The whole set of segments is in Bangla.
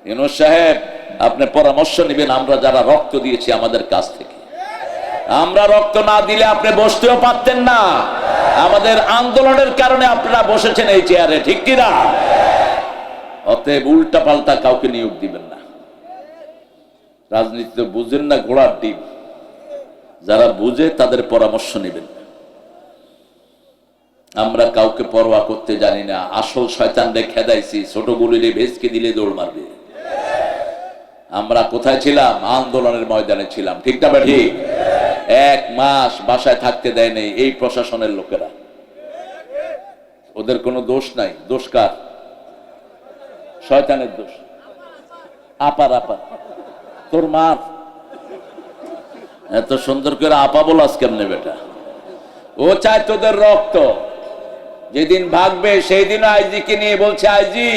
ইউনূস সাহেব আপনি পরামর্শ নেবেন, আমরা যারা রক্ত দিয়েছি আমাদের কাছ থেকে। আমরা রক্ত না দিলে আপনি বসতেও পারতেন না। আমাদের আন্দোলনের কারণে আপনারা বসেছেন এই চেয়ারে, ঠিক কিনা? অতএব উল্টা পাল্টা কাউকে নিয়োগ দিবেন না। রাজনীতি তো বুঝেন না, ঘোড়ার ডিম। যারা বুঝে তাদের পরামর্শ নেবেন। আমরা কাউকে পরোয়া করতে জানি না। আসল শয়তানরে খেদাইছি, ছোট গুলিরে ভেসকে দিলে দৌড় মারবে। আমরা কোথায় ছিলাম? আন্দোলনের ময়দানে ছিলাম, ঠিক না ঠিক? 1 মাস বাসায় থাকতে দেয় নাই এই প্রশাসনের লোকেরা। ওদের কোনো দোষ নাই। দোষ কার? শয়তানের দোষ। আপার তোর মা এত সুন্দর করে আপা বলাস কেমনে বেটা? ও চায় তোদের রক্ত। যেদিন ভাগবে সেই দিন আইজিকে নিয়ে বলছে, আইজি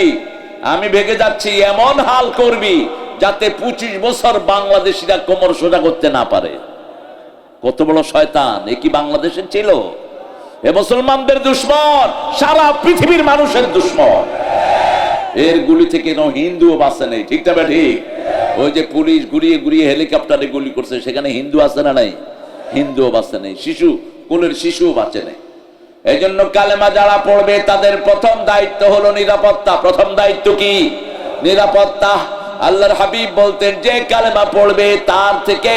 আমি ভেগে যাচ্ছি, এমন হাল করবি যাতে 25 বছর বাংলাদেশিরা কোমর সোজা করতে না পারে। কত বড় শয়তান! এ কি বাংলাদেশের ছিল? এ মুসলমানদের দুশ্মন, সারা পৃথিবীর মানুষের দুশ্মন। এর গুলি থেকে হিন্দুও বাঁচে নেই, ঠিক না ঠিক? ওই যে পুলিশ ঘুরিয়ে ঘুরিয়ে হেলিকপ্টারে গুলি করছে, সেখানে হিন্দু আছে না নাই? হিন্দুও বাঁচে নেই, শিশু, কোলের শিশুও বাঁচে নেই। এই জন্য কালেমা যারা পড়বে তাদের প্রথম দায়িত্ব হলো নিরাপত্তা। প্রথম দায়িত্ব কি? নিরাপত্তা। আল্লাহর হাবিব বলতেন, যে কালেমা পড়বে তার থেকে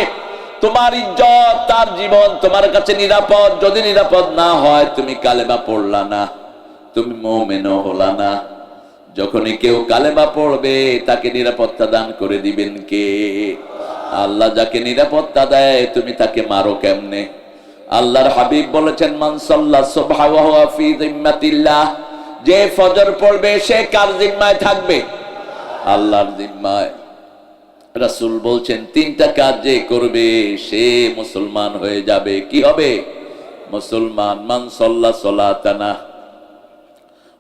তোমার ইজ্জত, তার জীবন তোমার কাছে নিরাপদ। যদি নিরাপদ না হয় তুমি কালেমা পড়লা না, তুমি মুমিনও হলা না। যখনই কেউ কালেমা পড়বে তাকে নিরাপত্তা দান করে দিবেন কে? আল্লাহ। যাকে নিরাপত্তা দেয় তুমি তাকে মারো কেমনে? আল্লাহর হাবিব বলেছেন, মান সাল্লা সুবহা ওয়া হুয়া ফি যিম্মাতিল্লাহ, যে ফজর পড়বে সে কার জিম্মায় থাকবে? আল্লাহর জিম্মায়। রাসূল বলছেন, 3টা কাজ যে করবে সে মুসলমান হয়ে যাবে। কি হবে? মুসলমান। মান সাল্লা সালাতানা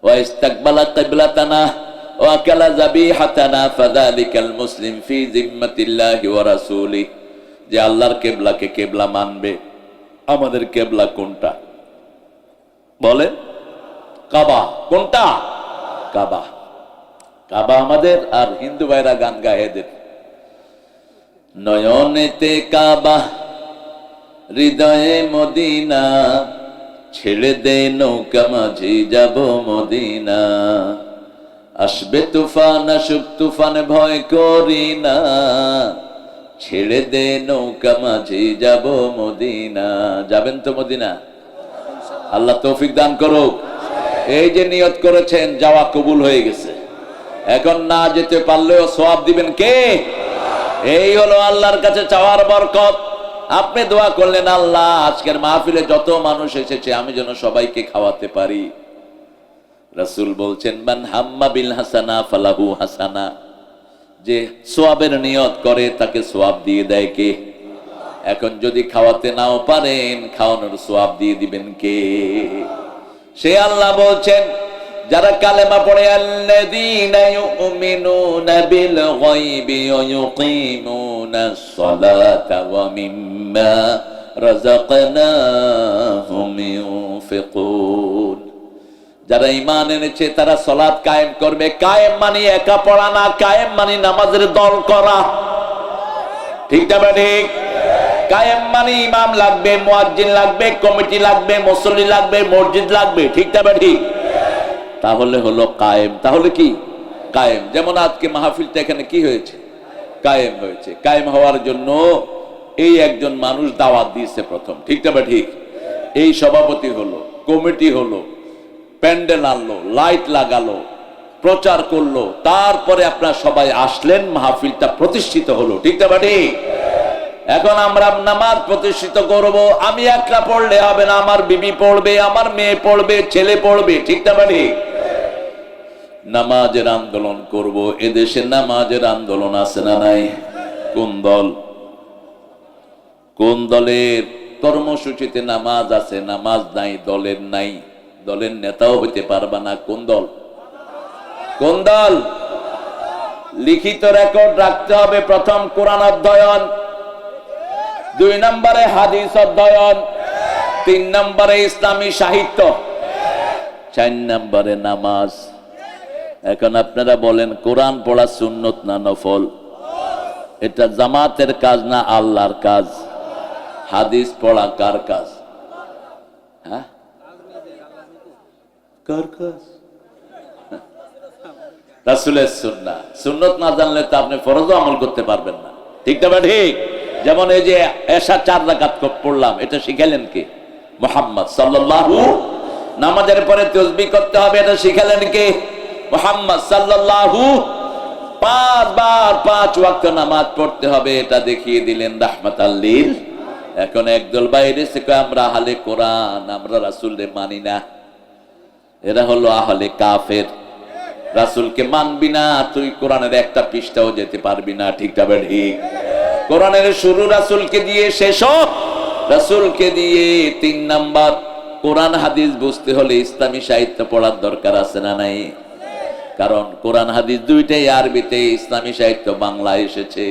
ওয়া ইস্তাকবালা কিবলাতানা ওয়া আকালা যাবিহাতানা ফাযালিকাল মুসলিম ফি যিম্মাতিল্লাহি ওয়া রাসূলি। যে আল্লাহর কিবলাকে কিবলা মানবে। আমাদের কিবলা কোনটা বলেন? কাবা। কোনটা? কাবা। কাবা আমাদের। আর হিন্দু ভাইরা গান গায় এদের, নয়নেতে কাবা হৃদয়ে মদিনা, ছেড়ে দে নৌকা মাঝি যাব মদিনা। আসবে তুফান আসুক তুফান ভয় করি না, ছেড়ে দে নৌকা মাঝি যাব মদিনা। যাবেন তো মদিনা? আল্লাহ তৌফিক দান করুক। এই যে নিয়ত করেছেন, যাওয়া কবুল হয়ে গেছে। এখন না যেতে পারলেও সওয়াব দিবেন কে? এই হলো আল্লাহর কাছে চাওয়ার বরকত। আপনি দোয়া করলেন, আল্লাহ আজকের মাহফিলে যত মানুষ এসেছে আমি যেন সবাইকে খাওয়াতে পারি। রাসূল বলছেন, মান হাম্মা বিল হাসানা ফালাহু হাসানা, যে সওয়াবের নিয়ত করে তাকে সওয়াব দিয়ে দেয় কে? এখন যদি খাওয়াতে নাও পারেন, খাওয়ানোর সওয়াব দিয়ে দিবেন কে? সে আল্লাহ বলছেন, যারা কালেমা পড়ে, আল্লাযীনা ইউমিনুনা বিল গায়বি ওয়া ইউকিমুনাস সালাতা ওয়া মিম্মা রাযাকনাহুম ইউনফিকুন। যারা ঈমান এনেছে তারা সালাত কায়েম করবে। কায়েম মানে একা পড়া না, কায়েম মানে নামাজের দল করা, ঠিক না ঠিক? কায়েম মানে ইমাম লাগবে, মুয়াজ্জিন লাগবে, কমিটি লাগবে, মুসল্লি লাগবে, মসজিদ লাগবে, ঠিক না ঠিক? তাহলে হলো কায়েম। তাহলে কি? কায়েম। যেমন আজকে মাহফিলটা এখানে কি হয়েছে? কায়েম হয়েছে। কায়েম হওয়ার জন্য এই একজন মানুষ দাওয়াত দিয়েছে প্রথম, ঠিক না ঠিক? এই সভাপতি হলো, কমিটি হলো, প্যান্ডেল আনলো, লাইট লাগালো, প্রচার করলো, তারপরে আপনারা সবাই আসলেন, মাহফিলটা প্রতিষ্ঠিত হলো, ঠিক না ঠিক? এখন আমরা নামাজ প্রতিষ্ঠিত করব। আমি একলা পড়লে হবে না, আমার বিবি পড়বে, আমার মেয়ে পড়বে, ছেলে পড়বে, ঠিক না ঠিক? নামাজের আন্দোলন করব। এদেশে নামাজের আন্দোলন আছে না নাই? কোন দল, কোন দলের কর্মসূচিতে নামাজ আছে? নামাজ নাই, দলের নাই, দলের নেতাও হইতে পারবা না। কোন দল? কোন দল? লিখিত রেকর্ড রাখতে হবে। প্রথম কোরআন অধ্যয়ন, 2 নম্বরে হাদিস অধ্যয়ন, 3 নম্বরে ইসলামী সাহিত্য, 4 নম্বরে নামাজ। এখন আপনারা বলেন কোরআন পড়া সুন্নত না নফল? এটা জামাতের কাজ না আল্লাহর কাজ? হাদিস পড়া কার কাজ? হ্যাঁ, কার কাজ? রাসূলের সুন্নাহ। সুন্নত না জানলে তো আপনি ফরজও আমল করতে পারবেন না, ঠিক না? ঠিক। যেমন এই যে এশা 4 রাকাত পড়লাম, এটা শিখালেন কে? মুহাম্মদ সাল্লাল্লাহু। নামাজের পরে তাসবিহ করতে হবে, এটা শিখালেন কে? মুহাম্মদ সাল্লাল্লাহু। 5 বার 5 ওয়াক্ত নামাজ পড়তে হবে, এটা দেখিয়ে দিলেন রাহমাতাল লিল। এখন একদল বাইরে থেকে আমরা আহলে কোরআন, আমরা রাসূলকে মানি না, এরা হলো আহলে কাফের। রাসূলকে মানবি না তুই, কোরআনের একটা পৃষ্ঠাও যেতে পারবি না, ঠিক না? ঠিক। কোরআনের শুরু রাসূলকে দিয়ে, শেষও রাসূলকে দিয়ে। 3 নাম্বার, কোরআন হাদিস বুঝতে হলে ইসলামী সাহিত্য পড়ার দরকার আছে না নাই? কারণ কোরআন হাদিস দুইটাই আরবিতে, ইসলামী সাহিত্য বাংলায় এসেছে।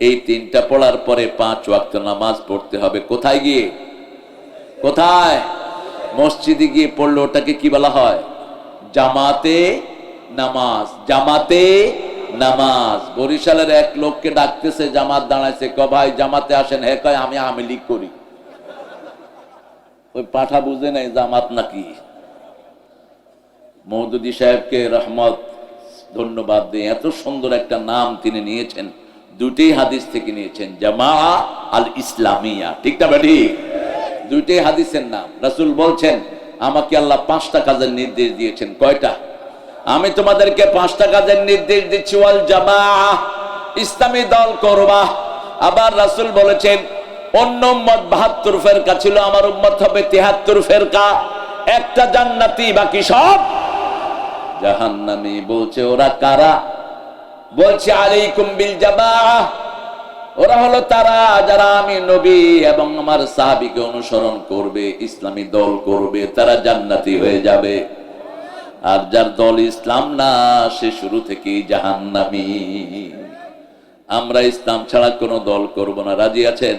এই 3টা পড়ার পরে 5 ওয়াক্ত নামাজ পড়তে হবে। কোথায় গিয়ে? কোথায়? মসজিদে গিয়ে পড়লে ওটাকে কি বলা হয়? জামাতে নামাজ। জামাতে নামাজ। বরিশালের এক লোককে ডাকতেছে, জামাত দাঁড়াইছে, কয় ভাই জামাতে আসেন। হ্যাঁ, কয় আমি আওয়ামী করি। ওই পাঠা বুঝে নাই জামাত নাকি। মওদুদী সাহেবকে রহমত, ধন্যবাদ দিয়ে, এত সুন্দর একটা নাম তিনি নিয়েছেন, দুটেই হাদিস থেকে নিয়েছেন, জামাআ আল ইসলামিয়া, ঠিক না? ঠিক। দুইটাই হাদিসের নাম। রাসূল বলছেন আমাকে আল্লাহ 5টা কাজের নির্দেশ দিয়েছেন। কয়টা? আমি তোমাদেরকে 5টা কাজের নির্দেশ দিচ্ছি। ওয়াল জামাআ, ইসলামী দল করবা। আবার রাসূল বলেছেন অন্য উম্মত 72 ফেরকা ছিল, আমার উম্মত হবে 73 ফেরকা, একটা জান্নাতি, বাকি সব জাহান্নামী। বলছে ওরা কারা? বলছে আলাইকুম বিল জামাআ, ওরা হলো তারা যারা আমি নবী এবং আমার সাহাবীকে অনুসরণ করবে, ইসলামী দল করবে, তারা জান্নাতি হয়ে যাবে। আর যার দল ইসলাম না, সে শুরু থেকেই জাহান্নামী। আমরা ইসলাম ছাড়া কোনো দল করব না, রাজি আছেন?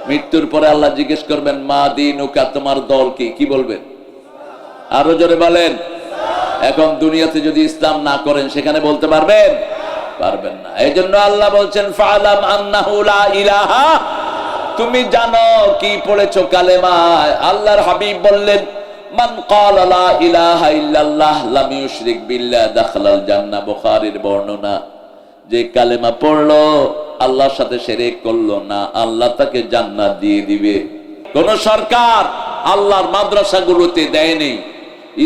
মৃত্যুর পরে আল্লাহ জিজ্ঞেস করবেন মা দীনুকা, তোমার দল কি? কি বলবেন? আরো জোরে বলেন। এখন দুনিয়াতে যদি ইসলাম না করেন, সেখানে বলতে পারবেন? পারবেন না। এই জন্য আল্লাহ বলছেন ফালাম আন্নাহু লা ইলাহা, তুমি জানো কি পড়েছো কালেমায়। আল্লাহর হাবিব বললেন মান ক্বালা লা ইলাহা ইল্লাল্লাহ লাম ইউশরিক বিল্লাহ দাখালাল জান্নাহ। বুখারীর বর্ণনা, যে কালেমা পড়লো আল্লাহর সাথে শিরক করলো না, আল্লাহ তাকে জান্নাত দিয়ে দিবে। কোন সরকার আল্লাহর মাদ্রাসাগুলোতে দেয়নি,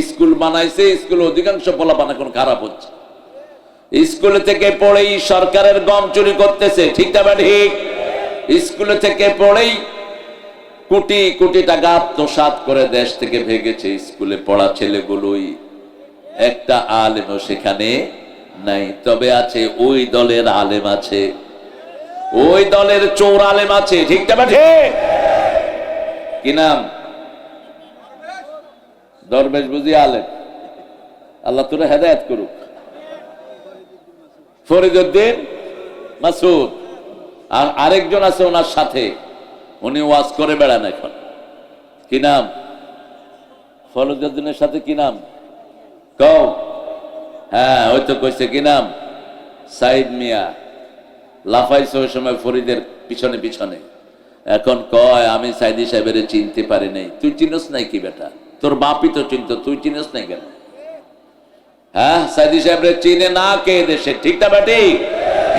স্কুল বানাইছে, স্কুলে অধিকাংশ পোলাপান এখন খারাপ হচ্ছে, স্কুলে থেকে পড়েই সরকারের গম চুরি করতেছে, ঠিক না? ঠিক। স্কুলে থেকে পড়েই কোটি কোটি টাকা আত্মসাৎ করে দেশ থেকে ভেগেছে। স্কুলে পড়া ছেলেগুলোই, একটা আলেমও সেখানে নাই। তবে আছে ওই দলের আলেম আছে, ওই দলের চোর আলেম আছে, ঠিক না? ঠিক। কি নাম? দরবেশ বুঝি আলেম। আল্লাহ তোরে হেদায়েত করুক। ফরিদউদ্দিন মাসুদ আর আরেকজন আছে ওনার সাথে, উনি ওয়াজ করে বেড়ান এখন। কি নাম? ফরিদউদ্দিনের সাথে কি নাম কও? হ্যাঁ, ওই তো কইছে। কি নাম? সাইদ মিয়া। লাফাইছে ওই সময় ফরিদের পিছনে পিছনে। এখন কয় আমি সাইদি সাহেবের চিনতে পারি নাই। তুই চিনস নাই কি বেটা? তোর বাপই তো চিনত, তুই চিনস নাই কেন? হ্যাঁ, সাইদি সাহেবের চিনে না কে দেশে, ঠিক না? ঠিক।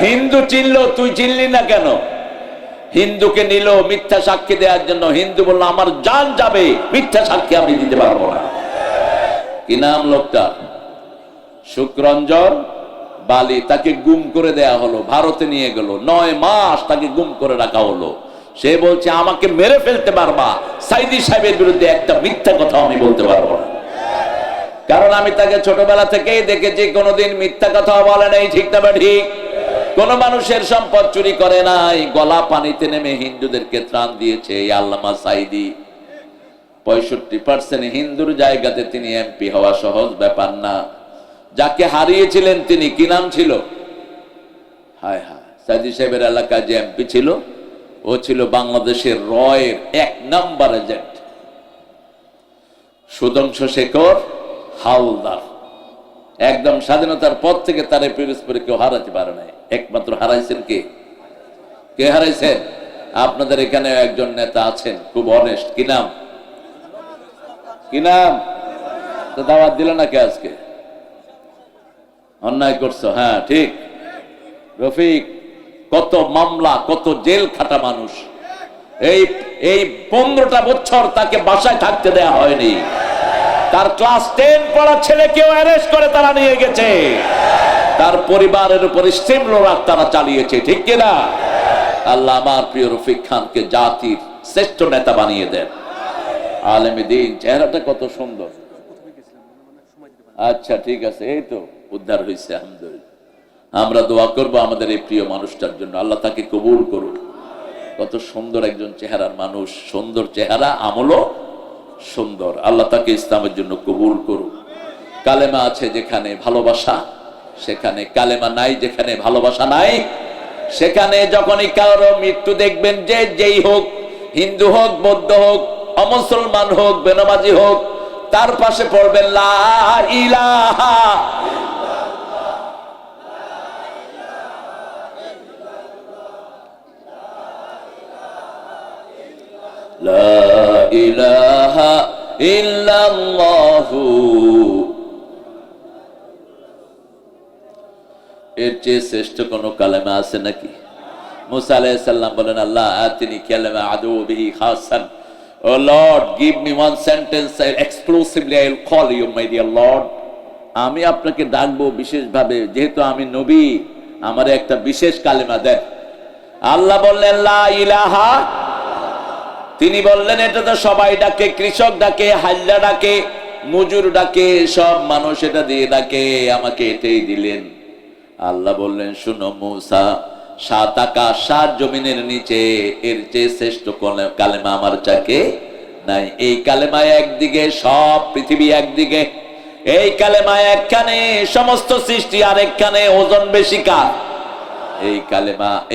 হিন্দু চিনলো, তুই চিনলি না কেন? হিন্দুকে নিল মিথ্যা সাক্ষী দেওয়ার জন্য, হিন্দু বললো আমার জান যাবে, মিথ্যা সাক্ষী আমি দিতে পারবো না। কি নাম লোকটা? শুক্রঞ্জন বালি। তাকে গুম করে দেয়া হলো, ভারতে নিয়ে গেল, 9 মাস তাকে গুম করে রাখা হলো। সে বলছে আমাকে মেরে ফেলতে পারবা, সাইদি সাহেবের বিরুদ্ধে একটা মিথ্যা কথা আমি বলতে পারবো না, কারণ আমি তাকে ছোটবেলা থেকেই দেখেছি কোনোদিন মিথ্যা কথা বলে নাই, ঠিক না? ঠিক। কোন মানুষের সম্পদ চুরি করে নাই, গলা পানিতে নেমে হিন্দুদেরকে ত্রাণ দিয়েছে এই আল্লামা সাইদি। 65% হিন্দুর জায়গাতে তিনি এমপি হওয়া সহজ ব্যাপার না। যাকে হারিয়েছিলেন তিনি, কি নাম ছিল? হায় হায়, সাইদি সাহেবের এলাকায় যে এমপি ছিল, ও ছিল বাংলাদেশের রয়ের 1 নাম্বার এজেন্ট, সুধাংশু শেখর হাওলদার। একদম স্বাধীনতার পর থেকে তারে পিরোজপুরে কেউ হারাতে পারে নাই। একমাত্র হারাইছেন কে? কে হারাইছেন? আপনাদের এখানে একজন নেতা আছেন খুব অনেস্ট, কি নাম? কি নাম? তো দাওয়াত দিল না কে আজকে? অন্যায় করছো, হ্যাঁ ঠিক। রফিক কত মামলা, কত জেল খাটা মানুষ। এই এই 15টা বছর তাকে বাসায় থাকতে দেয়া হয়নি। তার ক্লাস 10 পড়া ছেলেকেও অ্যারেস্ট করে তারা নিয়ে গেছে। তার পরিবারের উপর স্টিমরোলার তারা চালিয়েছে, ঠিক কিনা? আল্লাহ আমার প্রিয় রফিক খানকে জাতির শ্রেষ্ঠ নেতা বানিয়ে দেন। আলেমে দ্বীন, চেহারাটা কত সুন্দর। আচ্ছা ঠিক আছে, এই তো উদ্ধার হয়েছে আলহামদুলিল্লাহ। আমরা দোয়া করব আমাদের এই প্রিয় মানুষটার জন্য, আল্লাহ তাকে কবুল করুন। কত সুন্দর একজন চেহারার মানুষ, সুন্দর চেহারা, আমলও সুন্দর। আল্লাহ তাকে ইসলামের জন্য কবুল করুন। কালেমা আছে যেখানে ভালোবাসা সেখানে, কালেমা নাই যেখানে ভালোবাসা নাই সেখানে। যখনই কারো মৃত্যু দেখবেন, যে যেই হোক, হিন্দু হোক, বৌদ্ধ হোক, অমুসলমান হোক, বেনামাজি হোক, তার পাশে পড়বেন লা ইলাহা লা ইলাহা ইল্লাল্লাহু। এর চেয়ে শ্রেষ্ঠ কোন কালেমা আছে নাকি? মুসা আলাইহিস সালাম বলেন, আল্লাহ আতিনি কালেমা আদু বিহি খাসান, O lord give me one sentence exclusively I will call you my dear lord. আমি আপনাকে ডাকবো বিশেষভাবে, যেহেতু আমি নবী, আমারে একটা বিশেষ কালেমা দেন। আল্লাহ বললেন লা ইলাহা। তিনি বললেন এটা তো সবাই ডাকে, কৃষক ডাকে, হাল্লা ডাকে, মজুর ডাকে, সব মানুষ এটা দিয়ে ডাকে, আমাকে এটাই দিলেন। আল্লাহ বললেন, শুনো মুসা, 7 আকাশ 7 জমিনের নিচে এর চেয়ে শ্রেষ্ঠ কালেমা আমার চাকে নাই। এই কালেমায় একদিকে সব পৃথিবী, একদিকে এই কালেমায় একখানে সমস্ত সৃষ্টি, আর একখানে ওজন বেশি কার?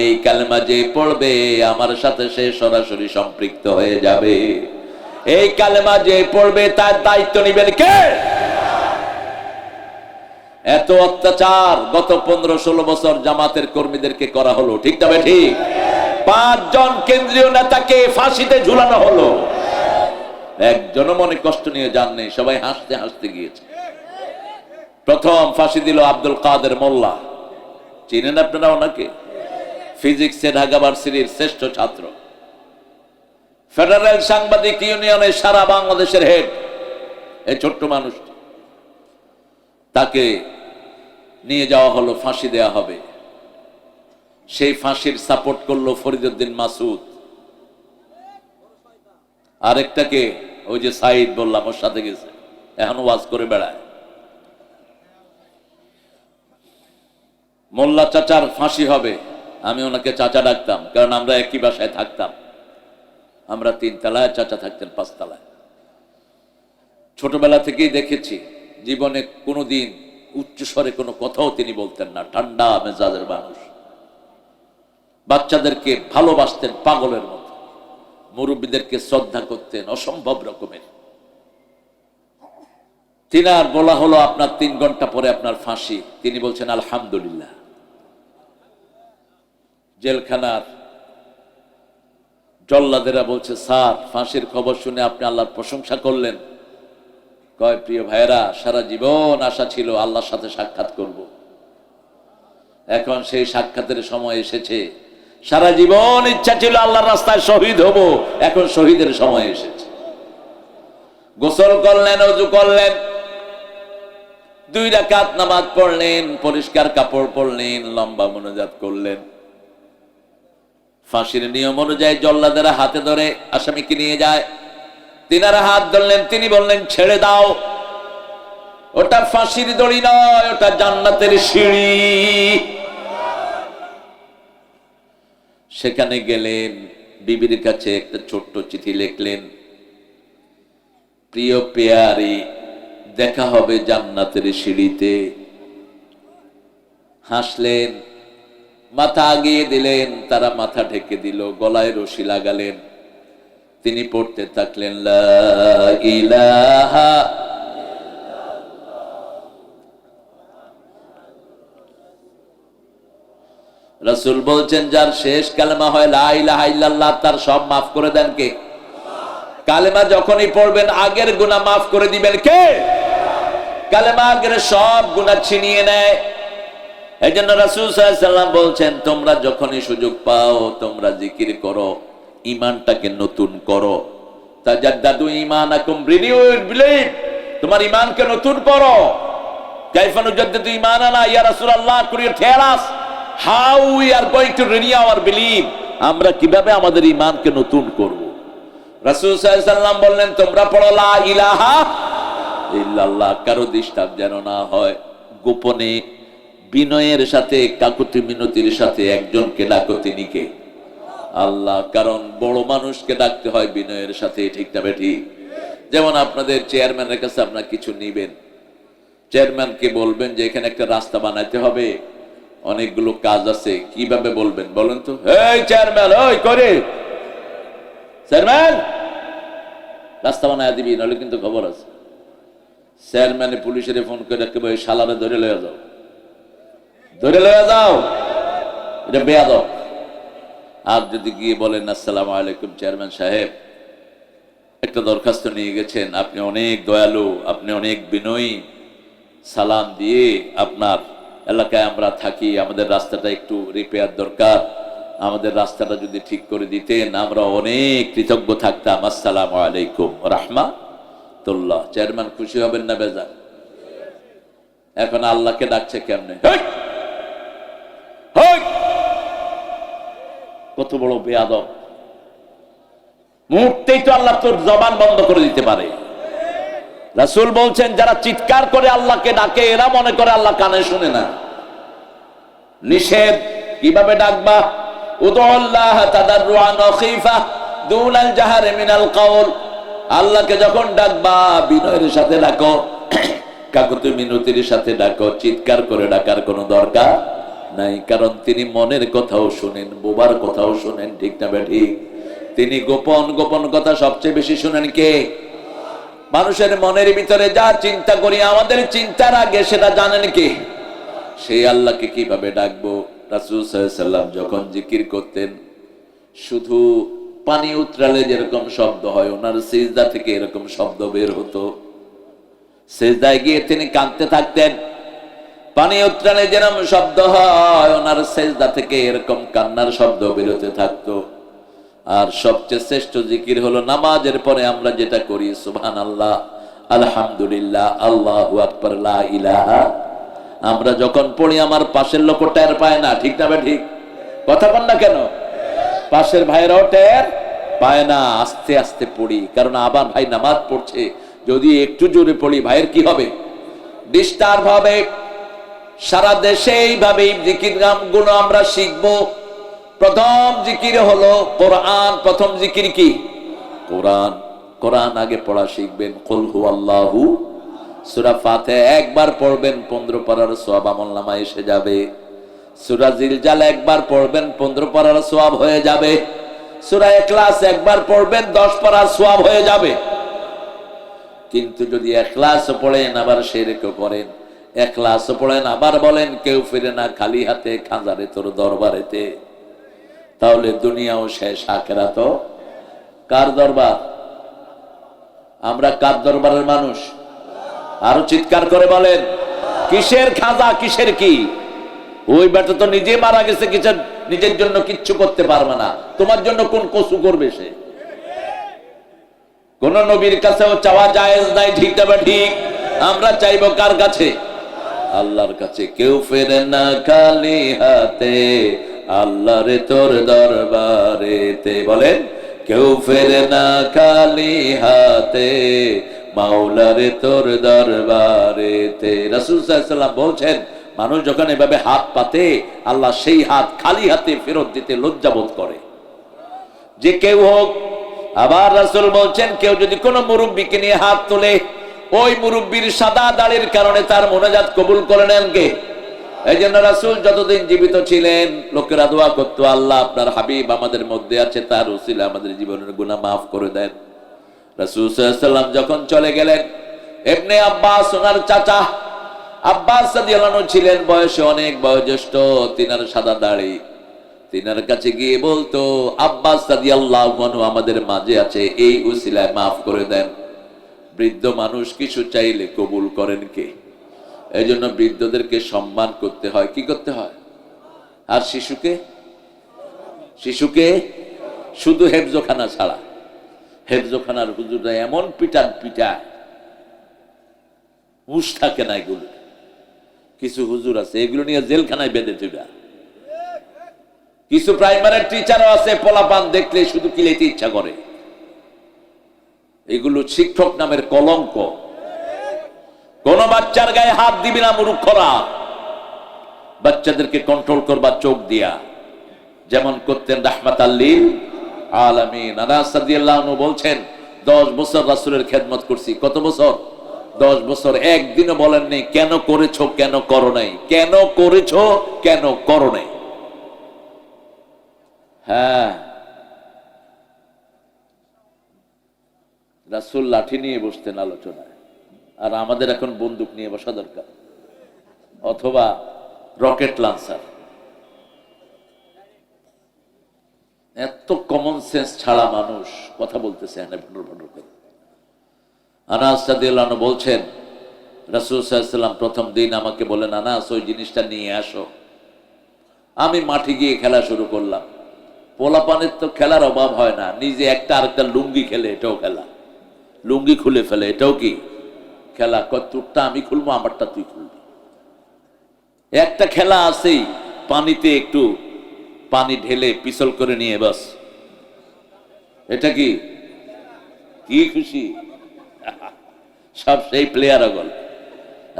এই কালেমা যে পড়বে আমার সাথে সে সরাসরি সম্পৃক্ত হয়ে যাবে। এই কালেমা যে পড়বে তার দায়িত্ব নিবেন কে? এত অত্যাচার গত 15-16 বছর জামাতের কর্মীদেরকে করা হলো, ঠিক তবে ঠিক? 5 জন কেন্দ্রীয় নেতাকে ফাঁসিতে ঝুলানো হলো। একজনও মনে কষ্ট নিয়ে যান নেই, সবাই হাসতে হাসতে গিয়েছে। প্রথম ফাঁসি দিল আব্দুল কাদের মোল্লা, চিনেন আপনারা ওনাকে? ফিজিক্সে ঢাকা ভার্সিটির শ্রেষ্ঠ ছাত্র, ফেডারেল সাংবাদিক ইউনিয়নের সারা বাংলাদেশের হেড। এই ছোট্ট মানুষটি, তাকে নিয়ে যাওয়া হলো, ফাঁসি দেয়া হবে। সেই ফাঁসির সাপোর্ট করলো ফরিদউদ্দিন মাসুদ। আরেকটাকে ওই যে সাইদ বললাম, ওর সাথে গেছে, এখনো ওয়াজ করে বেড়ায়। মোল্লা চাচার ফাঁসি হবে, আমি ওনাকে চাচা ডাকতাম, কারণ আমরা একই বাসায় থাকতাম। আমরা 3 তলায়, চাচা থাকতেন 5 তলায়। ছোটবেলা থেকেই দেখেছি, জীবনে কোনোদিন উচ্চ স্বরে কোনো কথাও তিনি বলতেন না, ঠান্ডা মেজাজের মানুষ। বাচ্চাদেরকে ভালোবাসতেন পাগলের মতো, মুরব্বীদেরকে শ্রদ্ধা করতেন অসম্ভব রকমের। তিনার বলা হলো, আপনার 3 ঘন্টা পরে আপনার ফাঁসি। তিনি বলছেন আলহামদুলিল্লাহ। জেলখানার জল্লাদেরা বলছে, স্যার ফাঁসির খবর শুনে আপনি আল্লাহর প্রশংসা করলেন। কয়, প্রিয় ভাইয়েরা, সারা জীবন আশা ছিল আল্লাহর সাথে সাক্ষাৎ করব, এখন সেই সাক্ষাতের সময় এসেছে। সারা জীবন ইচ্ছা ছিল আল্লাহর রাস্তায় শহীদ হব, এখন শহীদের সময় এসেছে। গোসল করলেন, ওযু করলেন, 2 রাকাত নামাজ পড়লেন, পরিষ্কার কাপড় পরলেন, লম্বা মোনাজাত করলেন। ফাঁসির নিয়ম অনুযায়ী জল্লাদেরা হাতে ধরে আসামিকে নিয়ে যায়। তিনারা হাত ধরলেন, তিনি বললেন, ছেড়ে দাও, ওটা ফাঁসির দড়ি নয়, ওটা জান্নাতের সিঁড়ি। সেখানে গেলেন, বিবির কাছে একটা ছোট্ট চিঠি লিখলেন, প্রিয় পেয়ারি, দেখা হবে জান্নাতের সিঁড়িতে। হাসলেন, মাথা আগিয়ে দিলেন, তারা মাথা ঢেকে দিল, গলায় রশি লাগালেন। তিনি পড়তে থাকলেন, লা ইলাহা রাসূল বলছেন যার শেষ কালেমা হয় লা ইলাহা ইল্লাল্লাহ, তার সব মাফ করে দেন কে? কালেমা যখনই পড়বেন আগের গুনাহ মাফ করে দিবেন কে? কালেমা আগের সব গুনাহ ছিনিয়ে নেয়। এই জন্য রাসূল সাল্লাল্লাহু আলাইহি ওয়াসাল্লাম বলছেন তোমরা যখনই সুযোগ পাও তোমরা জিকির করো, ইমানটাকে নতুন করো। তাজাদ্দাদু ঈমানাকুম, রিনিউ ইউর বিলিভ, তোমার ঈমানকে নতুন করো। কাইফা নুজাদ্দিদু ঈমানানা ইয়া রাসূলুল্লাহ, could you tell us how we are going to renew our believe? আমরা কিভাবে আমাদের ঈমানকে নতুন করব? রাসূল সাল্লাল্লাহু আলাইহি ওয়াসাল্লাম বললেন তোমরা পড়ো লা ইলাহা ইল্লাল্লাহ। কারো ডিস্টার্ব যেন না হয়। গোপনে বিনয়ের সাথে কাকুতি মিনতির সাথে একজনকে ডাকো, তিনি কে? আল্লাহ। কারণ বড় মানুষকে ডাকতে হয় বিনয়ের সাথে, ঠিক না ঠিক? যেমন আপনাদের চেয়ারম্যানের কাছে আপনার কিছু নিবেন, চেয়ারম্যানকে বলবেন যে এখানে একটা রাস্তা বানাইতে হবে, অনেকগুলো কাজ আছে, কিভাবে বলবেন বলেন তো? এই চেয়ারম্যান, ওই করে চেয়ারম্যান রাস্তা বানায় দিবি, নাহলে কিন্তু খবর আছে। চেয়ারম্যানে পুলিশের ফোন করে একেবারে শালারে ধরে লয়ে যাও, ধরে লয়ে যাও, এটা বেয়াদব। আর যদি গিয়ে বলেন আসসালামু আলাইকুম চেয়ারম্যান সাহেব, একটা দরখাস্ত নিয়ে গেছেন, আপনি অনেক দয়ালু, আপনি অনেক বিনয়ী, সালাম দিয়ে আপনার এলাকায় আমরা থাকি, আমাদের রাস্তাটা একটু রিপেয়ার দরকার, আমাদের রাস্তাটা যদি ঠিক করে দিতেন আমরা অনেক কৃতজ্ঞ থাকতাম, আসসালামু আলাইকুম রাহমাতুল্লাহ। চেয়ারম্যান খুশি হবেন না বেজার? এখন আল্লাহকে ডাকছে কেমনে? কত বড় বেয়াদব! মুহূর্তেই তো আল্লাহ তোর জবান বন্ধ করে দিতে পারে। রাসূল বলছেন যারা চিৎকার করে আল্লাহকে ডাকে এরা মনে করে আল্লাহ কানে শুনে না। নিষেধ। কিভাবে ডাকবা? উদুল্লাহ তাদাররুআন ওয়া খীফা দুনাল জাহরি মিনাল কাউল। আল্লাহকে যখন ডাকবা বিনয়ের সাথে ডাকো, কাকুতি মিনতির সাথে ডাকো, চিৎকার করে ডাকার কোনো দরকার নাই। কারণ তিনি মনের কথাও শুনেন, বোবার কথাও শুনেন, ঠিক না ঠিক? তিনি গোপন গোপন কথা সবচেয়ে বেশি শুনেন কে? মানুষের মনের ভিতরে যা চিন্তা করি আমাদের চিন্তার আগে সেটা জানেন কে? সেই আল্লাহকে কিভাবে ডাকবো? রাসূল সাল্লাল্লাহু আলাইহি ওয়াসাল্লাম যখন জিকির করতেন শুধু পানি উতরালে যেরকম শব্দ হয় ওনার সিজদা থেকে এরকম শব্দ বের হতো। সিজদায় গিয়ে তিনি কাঁদতে থাকতেন, পানি উতরালে যেরকম শব্দ হয় ওনার সিজদা থেকে এরকম কান্নার শব্দ বেরোতে থাকতো। আর সবচেয়ে শ্রেষ্ঠ জিকির হলো নামাজের পরে আমরা যেটা করি, সুবহানাল্লাহ, আলহামদুলিল্লাহ, আল্লাহু আকবার, লা ইলাহা। আমরা যখন পড়ি আমার পাশের লোক টের পায় না, ঠিক না ঠিক? কথা বল না কেন? পাশের ভাইরাও টের পায় না। আস্তে আস্তে পড়ি, কারণ আবার ভাই নামাজ পড়ছে, যদি একটু জোরে পড়ি ভাইয়ের কি হবে? ডিস্টার্ব হবে। সারা দেশে এইভাবে জিকির গুলো আমরা শিখবো। প্রথম জিকির হলো কোরআন। প্রথম জিকির কি? কোরআন। কোরআন আগে পড়া শিখবেন। কুল হুয়াল্লাহু, সূরা ফাতিহা একবার পড়বেন 15 পারার সওয়াব আমলনামায় এসে যাবে। সূরা জিলজাল একবার পড়বেন 15 পারার সওয়াব হয়ে যাবে। সূরা ইখলাস একবার পড়বেন 10 পারার সওয়াব হয়ে যাবে। কিন্তু যদি ইখলাসও পড়েন আবার শিরকও করেন, ইখলাসও পড়েন আবার বলেন কেউ ফিরে না খালি হাতে খাজারে তোর দরবারেতে, তাহলে দুনিয়াও শেষ, আখিরাতও। কার দরবার? আমরা কার দরবারের মানুষ? আরো চিৎকার করে বলেন, কিসের খাজা, কিসের কি? ওই বেটা তো নিজে মারা গেছে, কিছু নিজের জন্য কিচ্ছু করতে পারবে না, তোমার জন্য কোন কসু করবে সে? কোন নবীর কাছেও চাওয়া জায়েজ নাই, ঠিক না ঠিক? আমরা চাইবো কার কাছে? আল্লাহর কাছে। কেউ ফেরে না খালি হাতে আল্লাহরে তোর দরবারেতে, বলেন কেউ ফেরে না খালি হাতে মাওলারে তোর দরবারেতে। রাসূল সাল্লাল্লাহু আলাইহি ওয়াসাল্লাম বলছেন মানুষ যখন এভাবে হাত পাতে আল্লাহ সেই হাত খালি হাতে ফেরত দিতে লজ্জাবোধ করে, যে কেউ হোক। আবার রাসূল বলছেন কেউ যদি কোনো মুরব্বিকে নিয়ে হাত তোলে, ওই মুরব্বির সাদা দাড়ির কারণে তার মোনাজাত কবুল করে নেন কে? এই জন্য রাসূল যতদিন জীবিত ছিলেন লোকেরা দোয়া করতো, আল্লাহ আপনার হাবিব আমাদের মধ্যে আছে, তার উসিলা আমাদের জীবনের গুনাহ মাফ করে দেন। রাসূল সাল্লাল্লাহু আলাইহি ওয়াসাল্লাম যখন চলে গেলেন, ইবনে আব্বাস ওনার চাচা আব্বাস রাদিয়াল্লাহু আনহু ছিলেন বয়সে অনেক বয়োজ্যেষ্ঠ, তিনার সাদা দাড়ি। তিনার কাছে গিয়ে বলতো, আব্বাস রাদিয়াল্লাহু আনহু আমাদের মাঝে আছে, এই উসিলায় মাফ করে দেন। বৃদ্ধ মানুষ কিছু চাইলে কবুল করেন কে? এই জন্য বৃদ্ধদেরকে সম্মান করতে হয়। কি করতে হয়? আর শিশুকে শুধু হেফজখানা ছাড়া, হেফজখানার হুজুররা এমন পিটায় হুঁশ থাকে না। এগুলো কিছু হুজুর আছে, এগুলো নিয়ে জেলখানায় বেঁধে দেবে। কিছু প্রাইমারি টিচারও আছে, পোলাপান দেখলে শুধু কিলাইতে ইচ্ছা করে। এগুলো শিক্ষক নামের কলঙ্ক। কোন বাচ্চার গায়ে হাত দিবি না মূর্খরা। বাচ্চাদেরকে কন্ট্রোল করবা চোখ দিয়া, যেমন করতেন রাহমাতাল লিল আলামিন। আনাস রাদিয়াল্লাহু আনহু বলছেন, 10 বছর রাসূলের খেদমত করছি। কত বছর? 10 বছর। একদিনও বলেননি কেন করেছো, কেন করো নাই, কেন করেছো, কেন করো নাই। হ্যাঁ, রাসূল লাঠি নিয়ে বসতেন আলোচনায়, আর আমাদের এখন বন্দুক নিয়ে বসা দরকার, অথবা রকেট লঞ্চার। এত কমন সেন্স ছাড়া মানুষ কথা বলতেছে ভন্ডর ভন্ডর করে। আনাস রাদিয়াল্লাহু আনহু বলছেন, রাসূল সাল্লাল্লাহু আলাইহি ওয়াসাল্লাম প্রথম দিন আমাকে বলেন, আনাস ওই জিনিসটা নিয়ে আসো। আমি মাঠে গিয়ে খেলা শুরু করলাম। পোলাপানের তো খেলার অভাব হয় না, নিজে একটা আরেকটা লুঙ্গি খেলে, এটাও খেলা। লুঙ্গি খুলে ফেলে, এটাও কি খেলা। তোরটা আমি খুলবো, আমারটা তুই খুলবি। একটা খেলা আছেই, পানিতে একটু পানি ঢেলে পিছল করে নিয়ে বাস। এটা কি কি খুশি? সব সেই প্লেয়ার গল।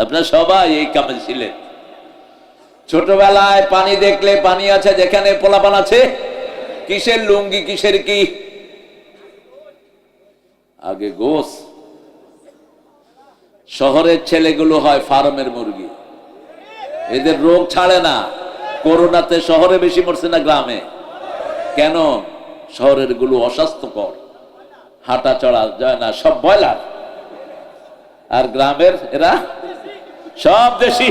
আপনারা সবাই এই কামে ছিলেন। ছোটবেলায় পানি দেখলে, পানি আছে যেখানে পোলাপান আছে, কিসের লুঙ্গি, কিসের কি, আগে গোস। শহরের ছেলেগুলো হয় ফার্মের মুরগি, এদের রোগ ছাড়ে না। করোনাতে শহরে বেশি মরছে না গ্রামে? কেন? শহরের গুলো অস্বাস্থ্যকর, হাঁটা চড়া যায় না, সব ব্রয়লার। আর গ্রামের এরা সব দেশি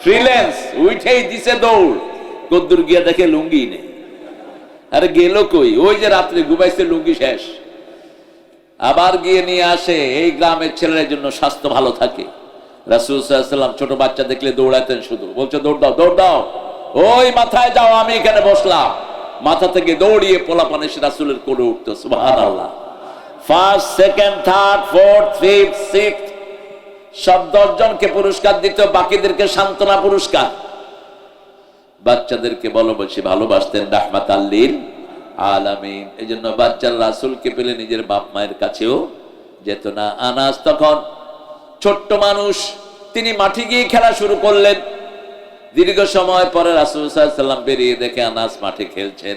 ফ্রিল্যান্স। উঠেই দিছে দৌড়, কদ্দুর গিয়া দেখে লুঙ্গি নেই। আরে গেল কই? ওই যে রাত্রে ঘুমাইছে, লুঙ্গি শেষ। আবার গিয়ে নিয়ে আসে। এই গ্রামের ছেলের জন্য স্বাস্থ্য ভালো থাকে। রাসূল সাল্লাল্লাহু আলাইহি ওয়াসাল্লাম ছোট বাচ্চা দেখলে দৌড়াতেন, শুধু বলছে দৌড় দাও, দৌড় দাও, ওই মাথায় যাও, আমি এখানে বসলাম। মাথা থেকে দৌড়িয়ে পোলাপান এসে রাসূলের কোলে উঠতো। সুবহানাল্লাহ। First, second, third, fourth, fifth, sixth, সব 10 জনকে পুরস্কার দিত, বাকিদেরকে সান্ত্বনা পুরস্কার। বাচ্চাদেরকে বেশি ভালোবাসতেন রাহমাতাল লিল আলামিন। এই জন্য বাচ্চার রাসূলকে পেলে নিজের বাপ মায়ের কাছেও যেত না। আনাস তখন ছোট্ট মানুষ, তিনি মাঠে গিয়ে খেলা শুরু করলেন। দীর্ঘ সময় পরে রাসূল সাল্লাল্লাহু আলাইহি ওয়াসাল্লাম বেরিয়ে দেখে আনাস মাঠে খেলছেন।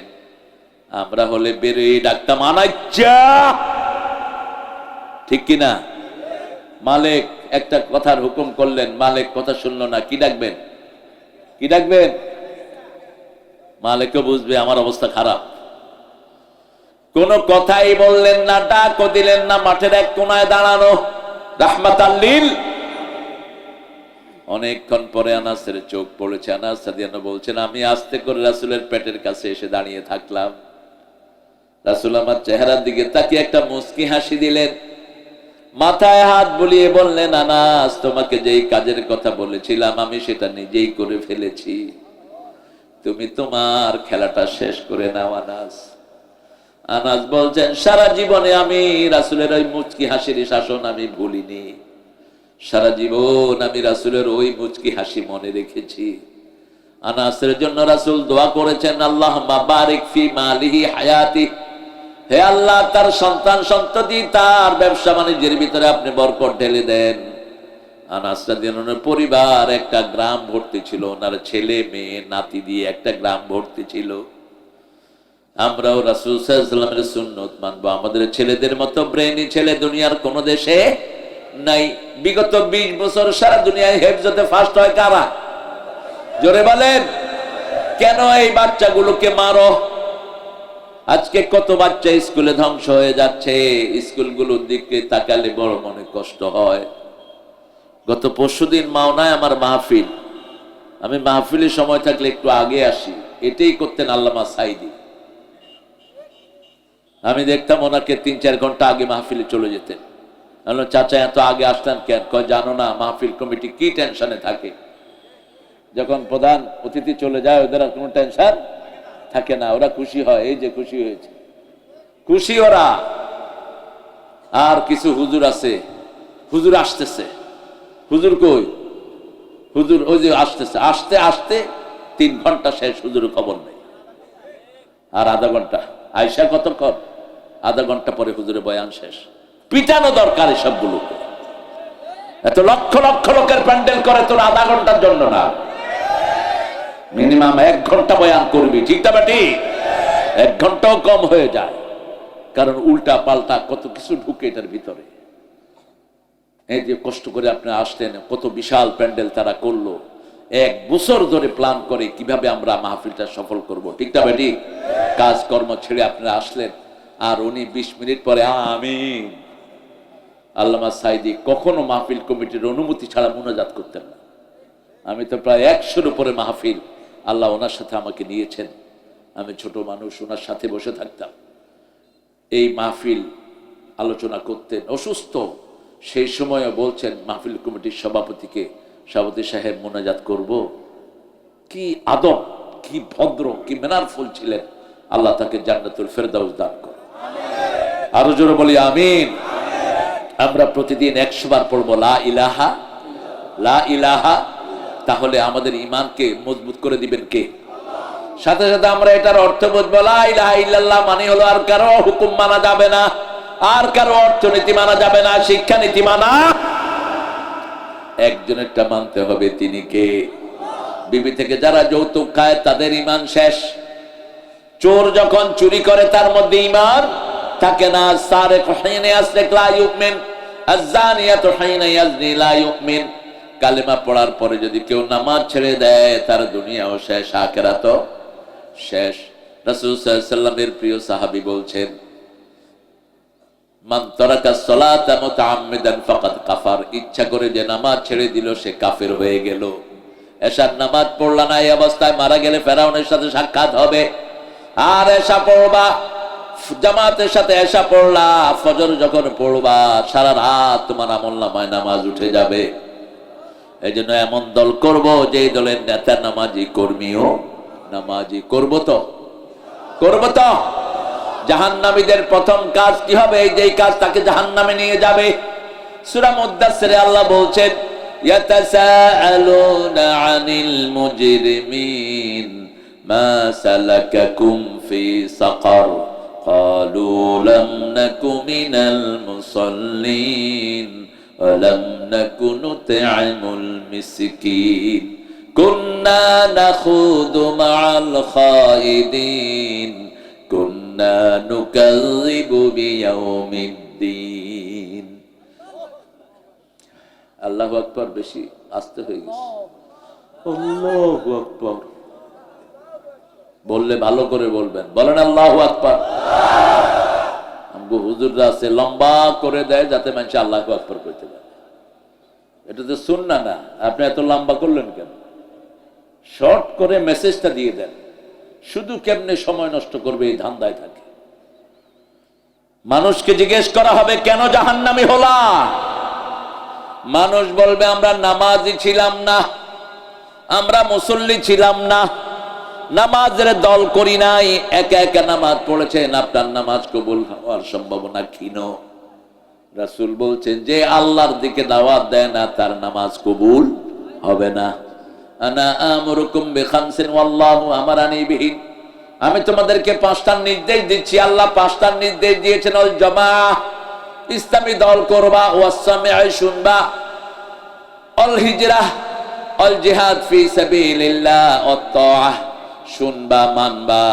আমরা হলে বেরিয়ে ডাকতাম, আনাচ্চা, ঠিক কিনা? মালিক একটা কথার হুকুম করলেন, মালিক কথা শুনলো না, কি ডাকবেন? কি ডাকবেন? মালিকও বুঝবে আমার অবস্থা খারাপ। কোন কথাই বললেন না, ডাকও দিলেন না, মাঠের এক কোনায় দাঁড়ানো রাহমাতাল লিল। অনেকক্ষণ পরে আনাসের চোখ পড়েছে। আনাস রাদিয়াল্লাহু আনহু বলছেন, আমি আস্তে করে রাসূলের পেটের কাছে এসে দাঁড়িয়ে থাকলাম। রাসূল আমার চেহারার দিকে তাকিয়ে একটা মুস্কি হাসি দিলেন, মাথায় হাত বুলিয়ে বললেন, আনাস তোমাকে যেই কাজের কথা বলেছিলাম আমি সেটা নিজেই করে ফেলেছি। তুমি তোমার খেলাটা শেষ করে নাও আনাস। আনাস বলছেন, সারা জীবনে আমি রাসূলের ওই মুচকি হাসির শাসন আমি ভুলিনি। সারা জীবন আমি রাসূলের ওই মুচকি হাসি মনে রেখেছি। আনাসের জন্য রাসূল দোয়া করেছেন, আল্লাহুম্মা বারিক ফি মালিহি হায়াতি, হে আল্লাহ তার সন্তান সন্ততি, তার ব্যবসা বাণিজ্যের ভিতরে আপনি বরকত ঢেলে দেন। আনাস রাদিয়াল্লাহু আনহুর পরিবার একটা গ্রাম ভর্তি ছিল, ওনার ছেলে মেয়ে নাতি দিয়ে একটা গ্রাম ভর্তি ছিল। আমরাও রাসূল সাল্লাল্লাহু আলাইহি ওয়াসাল্লামের সুন্নাত মানবো। আমাদের ছেলেদের মতো ব্রেইনি ছেলে দুনিয়ার কোন দেশে নাই। বিগত 20 বছর সারা দুনিয়ায় হেফজতে ফার্স্ট হয় কারা? জোরে বলেন। কেন এই বাচ্চাগুলোকে মারো? আজকে কত বাচ্চা স্কুলে ধ্বংস হয়ে যাচ্ছে। স্কুলগুলোর দিকে তাকালে বড় মনে কষ্ট হয়। গত পরশুদিন মাওনায় আমার মাহফিল, আমি মাহফিলের সময় থাকলে একটু আগে আসি, এটাই করতেন আল্লামা সাইদি। আমি দেখতাম ওনাকে 3-4 ঘন্টা আগে মাহফিলে চলে যেতেন। বললাম, চাচা এত আগে আসলেন কেন? কয়, জানো না মাহফিল কমিটি কি টেনশনে থাকে, যখন প্রধান অতিথি চলে যায় ওদের আর কোনো টেনশন থাকে না, ওরা খুশি হয়, এই যে খুশি হয়েছে, খুশি ওরা। আর কিছু হুজুর আছে, হুজুর আসতেছে, হুজুর কই, হুজুর ওই যে আসতেছে, আসতে আসতে 3 ঘন্টা শেষ, হুজুর খবর নেই। আর আধা ঘন্টা আয়সা কতক্ষণ, আধা ঘন্টা পরে হুজুরের বয়ান শেষ। পিটানো দরকার এসবগুলোকে। এত লক্ষ লক্ষ লোকের প্যান্ডেল করে তোর আধা ঘন্টার জন্য না, মিনিমাম 1 ঘন্টা বয়ান করবি, ঠিক না বেটি? 1 ঘন্টাও কম হয়ে যায়, কারণ উল্টা পাল্টা কত কিছু ঢুকে এটার ভিতরে। এই যে কষ্ট করে আপনি আসলেন, কত বিশাল প্যান্ডেল তারা করলো, 1 বছর ধরে প্ল্যান করে কিভাবে আমরা মাহফিলটা সফল করব, ঠিক না বেটি? কাজকর্ম ছেড়ে আপনারা আসলেন, আর উনি 20 মিনিট পরে আমিন। আল্লামা সাইদি কখনো মাহফিল কমিটির অনুমতি ছাড়া মুনাজাত করতেন না। আমি তো প্রায় 100-এর উপরে মাহফিল আল্লাহ ওনার সাথে আমাকে নিয়েছেন। আমি ছোট মানুষ, ওনার সাথে বসে থাকতাম, এই মাহফিল আলোচনা করতেন। অসুস্থ সেই সময়ও বলছেন মাহফিল কমিটির সভাপতিকে, সভাপতি সাহেব মোনাজাত করব। কি আদব, কি ভদ্র, কি মেনারফুল ছিলেন। আল্লাহ তাকে জান্নাতুল ফেরদাউস দান করে। আরো জোরে বলি আমিন। আমরা প্রতিদিন 100 বার পড়বো লা ইলাহা, লা ইলাহা। তাহলে আমাদের ঈমানকে মজবুত করে দিবেন কে? সাথে সাথে আমরা এটার অর্থ বুঝবো, লা ইলাহা ইল্লাল্লাহ মানে হলো আর কারো হুকুম মানা যাবে না, আর কারো অর্থনীতি মানা যাবে না, শিক্ষানীতি মানা একজনেরটা মানতে হবে, তিনি কে? বিবি থেকে যারা যৌতুক খায় তাদের ঈমান শেষ। চোর যখন চুরি করে তার মধ্যে ঈমান থাকে না। সারিক হিনা ইয়াসরিক লা ইউমিন, আয-যানিয়াতু হিনা ইয়াজনি লা ইউমিন। কালেমা পড়ার পরে যদি কেউ নামাজ ছেড়ে দেয়, তার দুনিয়াও শেষ, আখিরাতও শেষ। রাসূল সাল্লাল্লাহু আলাইহি ওয়াসাল্লামের প্রিয় সাহাবী বলছেন, মান তারাকা সালাতা মুতাআম্মিদান ফাকাদ কাফার। ইচ্ছা করে যে নামাজ ছেড়ে দিল সে কাফের হয়ে গেল। এশার নামাজ পড়লা না, এই অবস্থায় মারা গেলে ফেরাউনের সাথে সাক্ষাৎ হবে। আর এশা পড়বা, জামাতের সাথে এশা পড়লা, ফজর যখন পড়বা সারা রাত তোমার আমলনামায় নামাজ উঠে যাবে। এই জন্য এমন দল করব যে দলের নেতা নামাজি, কর্মীও নামাজি। করব তো, করব তো। জাহান্নামীদের প্রথম কাজ কি হবে? যেই কাজ তাকে জাহান্নামে নিয়ে যাবে। সূরা মুদ্দাসসিরে আল্লাহ বলছেন, ইয়াতাসাআলুনা আনিল মুজরিমিন মা সালাকাকুম ফি সাকার ক্বালু লাম নাকু মিনাল মুসাল্লিন ওয়া লাম নাকু নুত'আমুল মিসকিন কুন্না নাখুযু মা'আল খায়িদিন কুন্না নুকাযযিবু বিয়াউমিদ্দিন। আল্লাহু আকবার। বেশি আস্তে হয়ে গেছে। আল্লাহু আকবার বললে ভালো করে বলবেন, বলেন আল্লাহু আকবার। আমগো হুজুররা আছে লম্বা করে দেয় যাতে মানুষ আল্লাহু আকবার কইতে পারে। এটা তো সুন্নাহ না। আপনি এত লম্বা করলেন কেন? শর্ট করে মেসেজটা দিয়ে দেন। শুধু কেমনে সময় নষ্ট করবে এই ধান্দায় থাকে। মানুষকে জিজ্ঞেস করা হবে, কেন জাহান্নামী হলা? মানুষ বলবে, আমরা নামাজি ছিলাম না, আমরা মুসল্লি ছিলাম না, নামাজের দল করি নাই, একা একা নামাজ পড়েছেন, আপনার নামাজ কবুল হওয়ার সম্ভাবনা ক্ষীণ। রাসূল বলছেন, যে আল্লাহর দিকে দাওয়াত দেয় না তার নামাজ কবুল হবে না। আনা আমরুকুম বিখামসিন ওয়াল্লাহু আমারানি বিহি। আমি তোমাদেরকে 5টা নির্দেশ দিচ্ছি, আল্লাহ 5টা নির্দেশ দিয়েছেন। আল জামাআহ, ইসলামী দল করবা, ওয়াস সামিআ, শুনবা, আল হিজরাহ, আল জিহাদ ফি সাবিলিল্লাহ, ওয়াত তাআহ, শুনবা মানবা,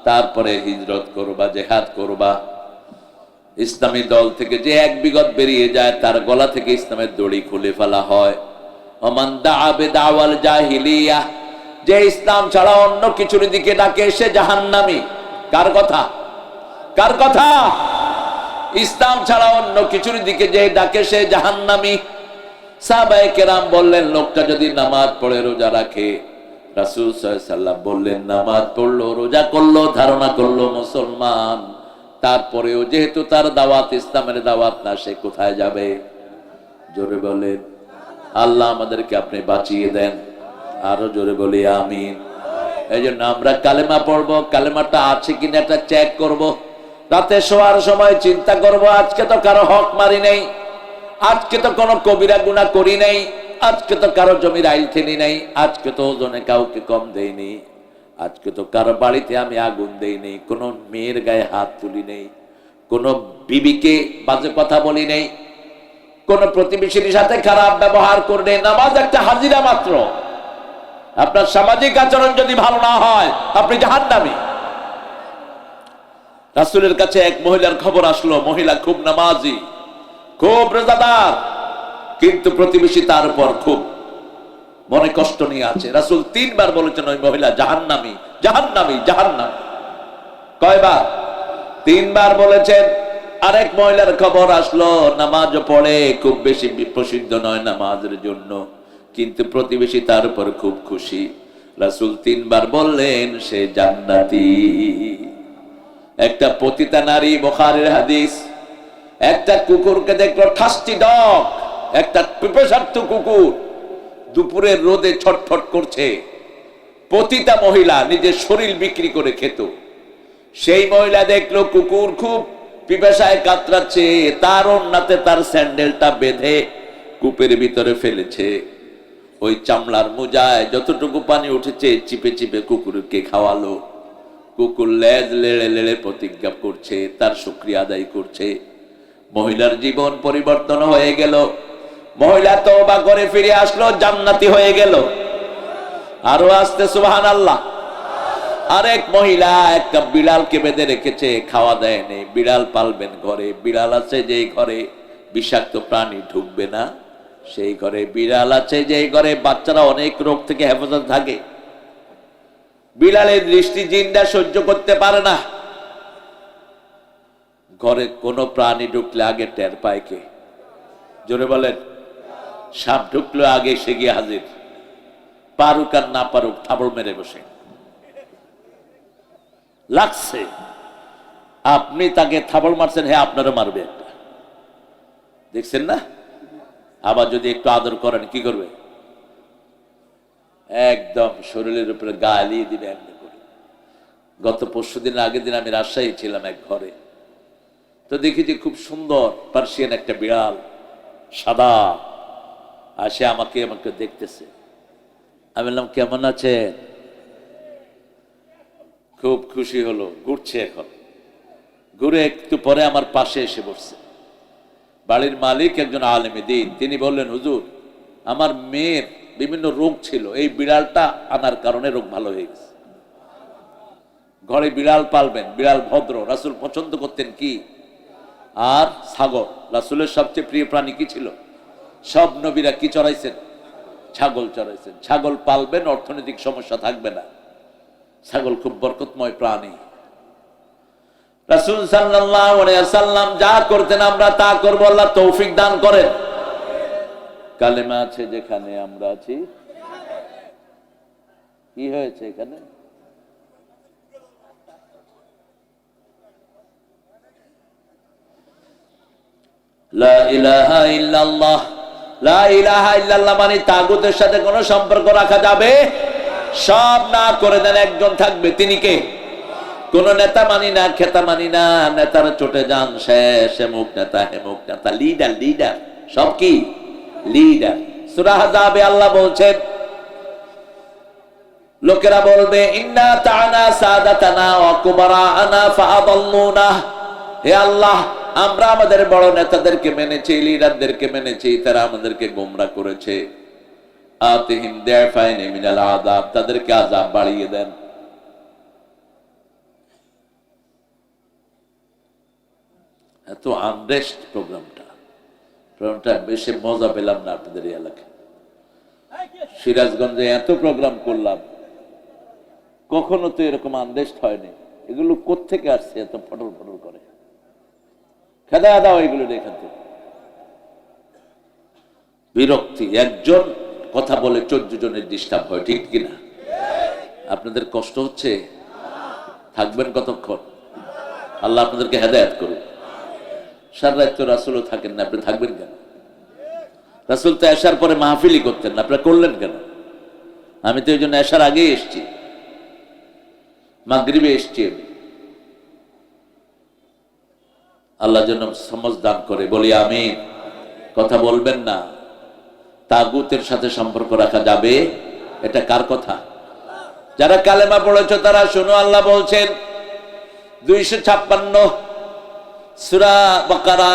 তারপরে হিজরত করবা, জিহাদ করবা। ইসলামী দল থেকে যে 1 বিগত বেরিয়ে যায় তার গলা থেকে ইসলামের দড়ি খুলে ফেলা হয়। ওমান দাআ বিদাওয়াল জাহিলিয়াহ, যে ইসলাম ছাড়া অন্য কিছুর দিকে ডাকে সে জাহান্নামী। কার কথা? কার কথা? ইসলাম ছাড়া অন্য কিছুর দিকে যে ডাকে সে জাহান্নামী। সাহাবায়ে কেরাম বললেন, লোকটা যদি নামাজ পড়ে রোজা রাখে, রাসূল সাল্লাল্লাহু আলাইহি সাল্লাম বললেন, নামাজ পড়লো, রোজা করলো, ধারণা করলো মুসলমান, তারপরেও যেহেতু তার দাওয়াত ইসলামের দাওয়াত না, সে কোথায় যাবে? জোরে বলেন, আল্লাহ আমাদেরকে আপনি বাঁচিয়ে দেন। আরো জোরে বলি আমিন। এই জন্য আমরা কালেমা পড়বো, কালেমাটা আছে কিনা এটা চেক করব। রাতে শোয়ার সময় চিন্তা করব, আজকে তো কারো হক মারি নেই, আজকে তো কোনো কবিরা গুনাহ করি নাই, আজকে তো কারো জমির আইল ঠেলি নাই, আজকে তো ওজনে কাউকে কম দেইনি, আজকে তো কারো বাড়িতে আমি আগুন দেইনি, কোনো মেয়ের গায়ে হাত তুলি নেই, কোনো বিবিকে বাজে কথা বলি নেই, কোন প্রতিবেশীর সাথে খারাপ ব্যবহার করলে। নামাজ একটা হাজিরা মাত্র। আপনার সামাজিক আচরণ যদি ভালো না হয়, আপনি জাহান্নামী। রাসূলের কাছে এক মহিলার খবর আসলো, মহিলা খুব নামাজি, খুব রোজাদার, কিন্তু প্রতিবেশী তার উপর খুব মনে কষ্ট নিয়ে আছে। রাসূল 3 বার বলেছেন ওই মহিলা জাহান্নামী, জাহান্নামী, জাহান্নামী। কয়বার? 3 বার বলেছেন। আরেক মহিলার খবর আসলো, নামাজ পড়ে, খুব বেশি প্রসিদ্ধ নয় নামাজের জন্য, কিন্তু প্রতিবেশী তার উপর খুব খুশি। রাসূল 3 বার বললেন সে জান্নাতি। একটা পতিতা নারী, বুখারীর হাদিস, একটা কুকুরকে দেখলো, ঠাস্টি ডগ, একটা পিপাসার্থ কুকুর দুপুরের রোদে ছটফট করছে। পতিতা মহিলা নিজের শরীর বিক্রি করে খেত। সেই মহিলা দেখলো কুকুর খুব পিপাসায় কাতরাচ্ছে, তার ওন্নাতে তার স্যান্ডেলটা বেঁধে কূপের ভিতরে ফেলেছে। ওই চামড়ার মোজায় যতটুকু পানি উঠেছে চিপে চিপে কুকুরকে খাওয়ালো। কুকুর লেজ লেড়ে লেড়ে প্রতিজ্ঞা করছে, তার শুকরিয়া আদায় করছে। মহিলার জীবন পরিবর্তন হয়ে গেল। মহিলা তওবা করে ফিরে আসলো, জান্নাতি হয়ে গেল। আরো আসতে সুবহানাল্লাহ। আরেক মহিলা একটা বিড়ালকে বেঁধে রেখেছে, খাওয়া দেয়নি। বিড়াল পালবেন ঘরে, বিড়াল আছে যেই ঘরে বিষাক্ত প্রাণী ঢুকবে না, সেই ঘরে বিড়াল আছে যেই ঘরে বাচ্চারা অনেক রোগ থেকে হেফাজত থাকে। বিড়ালের দৃষ্টি জিনটা সহ্য করতে পারে না। ঘরে কোনো প্রাণী ঢুকলে আগে টের পায় কে? জোরে বলেন। সাপ ঢুকলে আগে সে গিয়ে হাজির, পারুক আর না পারুক থাবড় মেরে বসে। লাগছে, আপনি তাকে থাবড় মারছেন, হ্যাঁ আপনারও মারবে একটা, দেখছেন না? আবার যদি একটু আদর করেন কি করবে? একদম শরীরের উপরে গা এলিয়ে দিবে এমনি করে। গত পরশুদিন আগের দিন আমি রাজশাহী ছিলাম এক ঘরে, তো দেখি যে খুব সুন্দর পার্সিয়ান একটা বিড়াল, সাদা, আসে আমাকে দেখতেছে। আমি বললাম কেমন আছেন? খুব খুশি হলো, ঘুরছে। এখন ঘুরে একটু পরে আমার পাশে এসে বসছে। বাড়ির মালিক একজন আলেমে দ্বীন, তিনি বললেন, হুজুর আমার মেয়ের বিভিন্ন রোগ ছিল, এই বিড়ালটা আনার কারণে রোগ ভালো হয়ে গেছে। ঘরে বিড়াল পালবেন, বিড়াল ভদ্র। রাসূল পছন্দ করতেন কি? আর ছাগল। রাসূলের সবচেয়ে প্রিয় প্রাণী কি ছিল? সব নবীরা কি চড়াইছেন? ছাগল চড়াইছেন। ছাগল পালবেন, অর্থনৈতিক সমস্যা থাকবে না। ছাগল খুব বরকতময় প্রাণী। রাসূল সাল্লাল্লাহু আলাইহি ওয়াসাল্লাম যা করতেন আমরা তা করব, আল্লাহ তৌফিক দান করেন। কালেমা আছে যেখানে আমরা আছি। কি হয়েছে এখানে? লা ইলাহা ইল্লাল্লাহ। লা ইলাহা ইল্লাল্লাহ মানে তাগুতের সাথে কোনো সম্পর্ক রাখা যাবে? সব না করে দেন, একজন থাকবে, তিনি কে? কোন নেতা মানি না, খেতা মানি না, নেতারা চটে যান, শেষ হেমুক নেতা, হেমুক নেতা, লিডার, লিডার, সব কি লিডার। সূরা আহজাবে আল্লাহ বলছেন, লোকেরা বলবে ইন্না তা'না সাদাতানা ওয়া কুবারা'না ফাআদাল্লুনা, হে আল্লাহ আমরা আমাদের বড় নেতাদেরকে মেনেছি, লিডারদেরকে মেনেছি, তারা আমাদেরকে গোমরা করেছে। আতিহিম দাফাইন মিনাল আযাব, তাদেরকে আযাব বাড়িয়ে দেন। এত আনরেস্ট প্রোগ্রামটা বেশি মজা পেলাম না আপনাদের এই এলাকায়। সিরাজগঞ্জে এত প্রোগ্রাম করলাম, কখনো তো এরকম আনরেস্ট হয়নি। এগুলো কোত্থেকে আসছে এত ফটল ফটল করে? খেদা দাও এগুলো এখান থেকে। বিরক্তি। একজন কথা বলে 14 জনের ডিস্টার্ব হয়, ঠিক কিনা? আপনাদের কষ্ট হচ্ছে? থাকবেন কতক্ষণ? আল্লাহ আপনাদেরকে হেদায়েত করুন। সারা রাত তো রাসূলও থাকেন না, আপনি থাকবেন কেন? রাসূল তো এশার পরে মাহফিলই করতেন না, আপনারা করলেন কেন? আমি তো এই জন্য এশার আগে এসছি, মাগরিবে এসছি। আল্লাহ যেন সমঝ দান করে, বলি আমিন। কথা বলবেন না। তাগুতের সাথে সম্পর্ক রাখা যাবে? এটা কার কথা? যারা কালেমা পড়েছ তারা শুনো, আল্লাহ বলছেন 256 সূরা বাকারা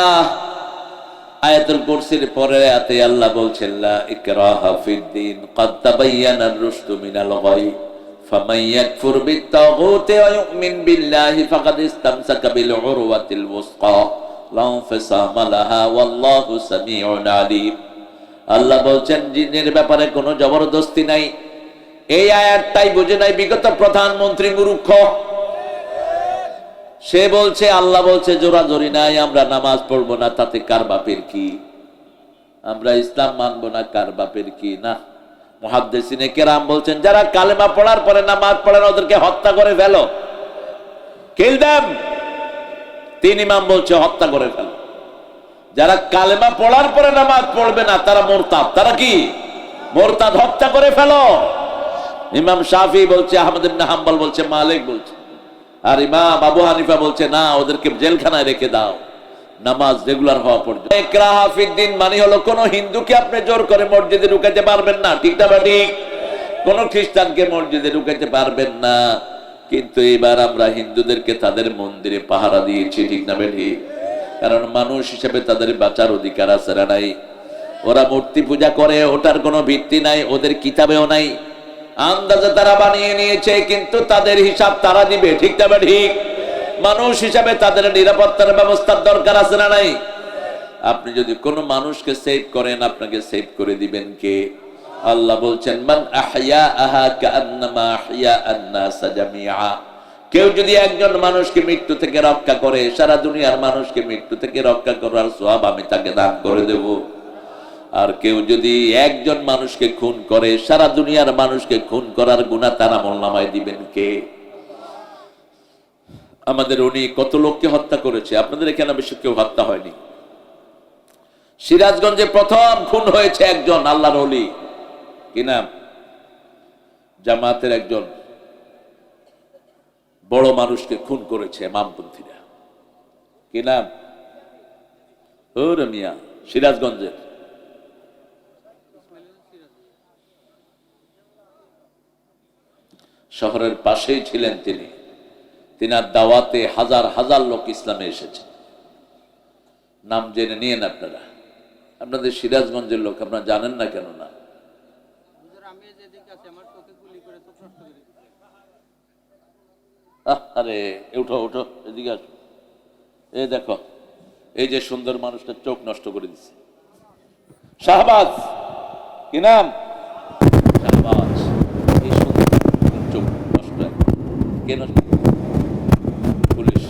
আয়াতুল কুরসির পরের আয়াতে আল্লাহ বলছেন লা ইকরাহা ফিদ্দিন ক্বাদ তাবায়্যানার রুশদু মিনাল গায় ফামান ইয়াকফুর বিত-তাগুতি ওয়া ইউমিন বিল্লাহি ফাকাদ ইসতামসাকা বিল উরওয়াতিল ওয়াসকা লা ইনফিসামা লাহা ওয়াল্লাহু সামিউন আলীম। আল্লাহ বলছেন জিনের ব্যাপারে কোনো জবরদস্তি নাই। এই আয়াতটাই বুঝে নাই বিগত প্রধানমন্ত্রী মূর্খ। সে বলছে আল্লাহ বলছে জোরাজোরি নাই, আমরা নামাজ পড়বো না, তাতে কার বাপের কি? আমরা ইসলাম মানবো না, কার বাপের কি? না, মুহাদ্দিসিনে কেরাম বলছেন যারা কালেমা পড়ার পরে নামাজ পড়ে না ওদেরকে হত্যা করে ফেলো, কিল দেম। 3 ইমাম বলছে হত্যা করে ফেলো। যারা কালেমা পড়ার পরে নামাজ পড়বে না তারা মুরতাদ। তারা কি? মুরতাদ। হত্যা করে ফেলো। ইমাম শাফি বলছে, আহমদ ইবনে হাম্বল বলছে, মালিক বলছে, আর ইমাম আবু হানিফা বলছে না, ওদেরকে জেলখানায় রেখে দাও নামাজ রেগুলার হওয়া পর্যন্ত। ইকরাহা ফিদ্দিন মানে হলো কোন হিন্দুকে আপনি জোর করে মসজিদে ঢুকাইতে পারবেন না, ঠিক না ঠিক? কোন খ্রিস্টানকে মসজিদে ঢুকাইতে পারবেন না। কিন্তু এবার আমরা হিন্দুদেরকে তাদের মন্দিরে পাহারা দিয়েছি, ঠিক না ঠিক? কারণ মানুষ হিসেবে তাদের বাঁচার অধিকার আছে না নাই? ওরা মূর্তি পূজা করে, ওটার কোনো ভিত্তি নাই, ওদের কিতাবেও নাই। আন্দাজে তারা বানিয়ে নিয়েছে, কিন্তু তাদের হিসাব তারা দিবে, ঠিক না ঠিক? মানুষ হিসাবে তাদের নিরাপত্তার ব্যবস্থার দরকার আছে না নাই? আপনি যদি কোনো মানুষকে সেভ করেন, আপনাকে সেভ করে দিবেন কে? আল্লাহ বলছেন মান আহইয়াহা কাআন্নামা আহইয়া আন-নাস জামিআ। কেউ যদি একজন মানুষকে মৃত্যু থেকে রক্ষা করে, সারা দুনিয়ার মানুষকে মৃত্যু থেকে রক্ষা করার সওয়াব আমি তাকে দান করে দেব। আর কেউ যদি একজন মানুষকে খুন করে, সারা দুনিয়ার মানুষকে খুন করার গুনাহ তার আমলনামায় দিবেন কে? আমাদের উনি কত লোককে হত্যা করেছে, আপনাদের এখানে বেশি কেউ হত্যা হয়নি। সিরাজগঞ্জে প্রথম খুন হয়েছে একজন আল্লাহর ওলি, কি নাম? জামাতের একজন বড় মানুষকে খুন করেছে বামপন্থীরা, কি নাম? ওরে মিয়া, সিরাজগঞ্জের। শহরের পাশেই ছিলেন তিনি। তিনার দাওয়াতে হাজার হাজার লোক ইসলামে এসেছে। নাম জেনে নিয়েন আপনারা। আপনাদের সিরাজগঞ্জের লোক, আপনারা জানেন না কেন? না, আরে উঠো উঠো, এদিকে আসো। এই দেখো, এই যে সুন্দর মানুষটা চোখ নষ্ট করে দিচ্ছে, শাহবাজ। কি নাম? শাহবাজ। এই সুন্দর চোখ নষ্ট কেন? পুলিশ।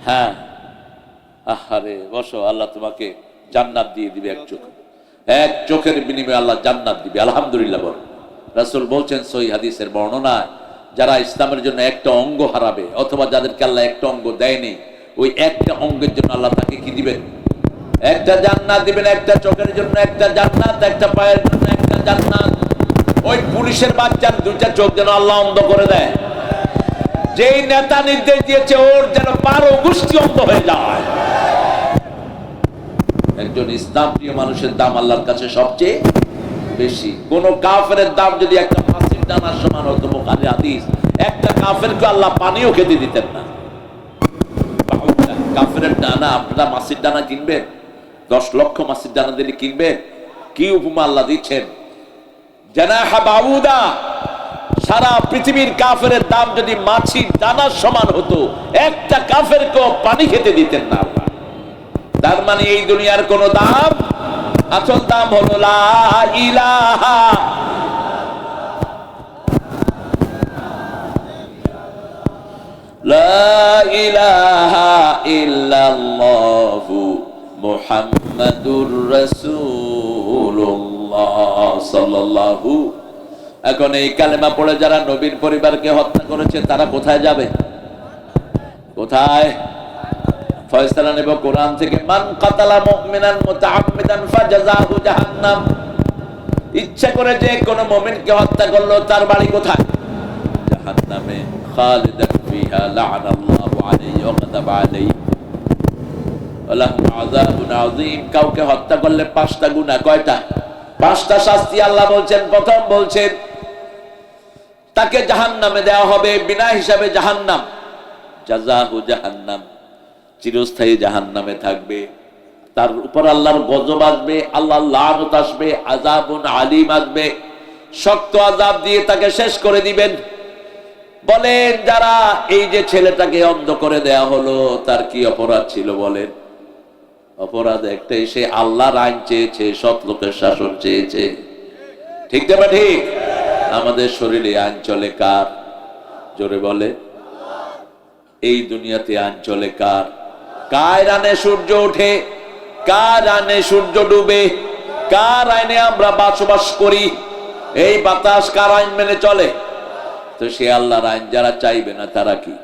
হ্যাঁ, আহারে বসো, আল্লাহ তোমাকে জান্নাত দিয়ে দিবে। এক চোখের বিনিময়ে আল্লাহ জান্নাত দিবে। আলহামদুলিল্লাহ বল। রাসূল বলছেন সহিহ হাদিসের বর্ণনা, যারা ইসলামের জন্য একটা অঙ্গ হারাবে, অথবা যাদেরকে আল্লাহ একটা অঙ্গ দেয়নি, ওই একটা অঙ্গের জন্য আল্লাহ তাকে কি দিবেন? একটা জান্নাত দিবেন। একটা চোখের জন্য একটা জান্নাত, একটা পায়ের জন্য একটা জান্নাত। ওই পুলিশের বাচ্চার 2টা চোখ যেন আল্লাহ অন্ধ করে দেয়। যেই নেতা নির্দেশ দিয়েছে ওর যেন 12 গোষ্ঠী অন্ধ হয়ে যায়। একজন ইসলাম প্রিয় মানুষের দাম আল্লাহর কাছে সবচেয়ে বেশি। কোন কাফেরের দাম যদি একটা মাছির দানার সমান হতো, বুখারী হাদিস, একটা কাফেরকে আল্লাহ পানিও খেতে দিতেন না। কাফেরের দানা, আপনারা মাছির দানা কিনবেন? 10 লক্ষ মাছির দানা দিলে কিনবেন? কি উপমা আল্লাহ দিচ্ছেন! জানাহা বাউদা। সারা পৃথিবীর কাফেরের দাম যদি মাছির দানার সমান হতো, একটা কাফেরকেও পানি খেতে দিতেন না আল্লাহ। তার মানে এই দুনিয়ার কোন দাম, আসল দাম হলো লা ইলাহা। লা ইলাহা ইল্লাল্লাহ মুহাম্মাদুর রাসূলুল্লাহ সাল্লাল্লাহু। এখন এই কালেমা পড়ে যারা নবীর পরিবারকে হত্যা করেছে তারা কোথায় যাবে? কোথায়? ফয়সালা নেব কোরআন থেকে। মান কাতালা মুমিনান মুতাআম্মিদান ফাজাযাহু জাহান্নাম। ইচ্ছা করে যে কোন মুমিনকে হত্যা করলো তার বাড়ি কোথায়? জাহান্নামে। খালিদান ফিহা লা'নাল্লাহু আলাইহি ওয়া গাদাবা আলাইহি ওয়া লাহু আযাবুন আযীম। কাউকে হত্যা করলে 5টা গুনাহ। কয়টা? 5টা শাস্তি আল্লাহ বলছেন। প্রথম বলছেন তাকে জাহান্নামে দেওয়া হবে, বিনা হিসাবে জাহান্নাম। জাযাহু জাহান্নাম, চিরস্থায়ী জাহান্নামে থাকবে। তার উপর আল্লাহর গজব আসবে, আল্লাহর লানত আসবে, আযাবুন আলীম আসবে। শক্ত আযাব দিয়ে তাকে শেষ করে দিবেন। বলেন যারা এই যে ছেলেটাকে অন্ধ করে দেয়া হলো তার কি অপরাধ ছিল বলেন? অপরাধ একটাই, সে আল্লাহর আইন চেয়েছে, সৎ লোকের শাসন চেয়েছে। ঠিক না ঠিক? আমাদের শরীরে আইন চলে কার? জোরে বলে। এই দুনিয়াতে আইন চলে কার? কার আইনে সূর্য ওঠে, কার আইনে সূর্য ডুবে, কার আইনে আমরা বসবাস করি? এই বাতাস কার আইন মেনে চলে? তো সে আল্লাহর আইন যারা চাইবে না তারা কি?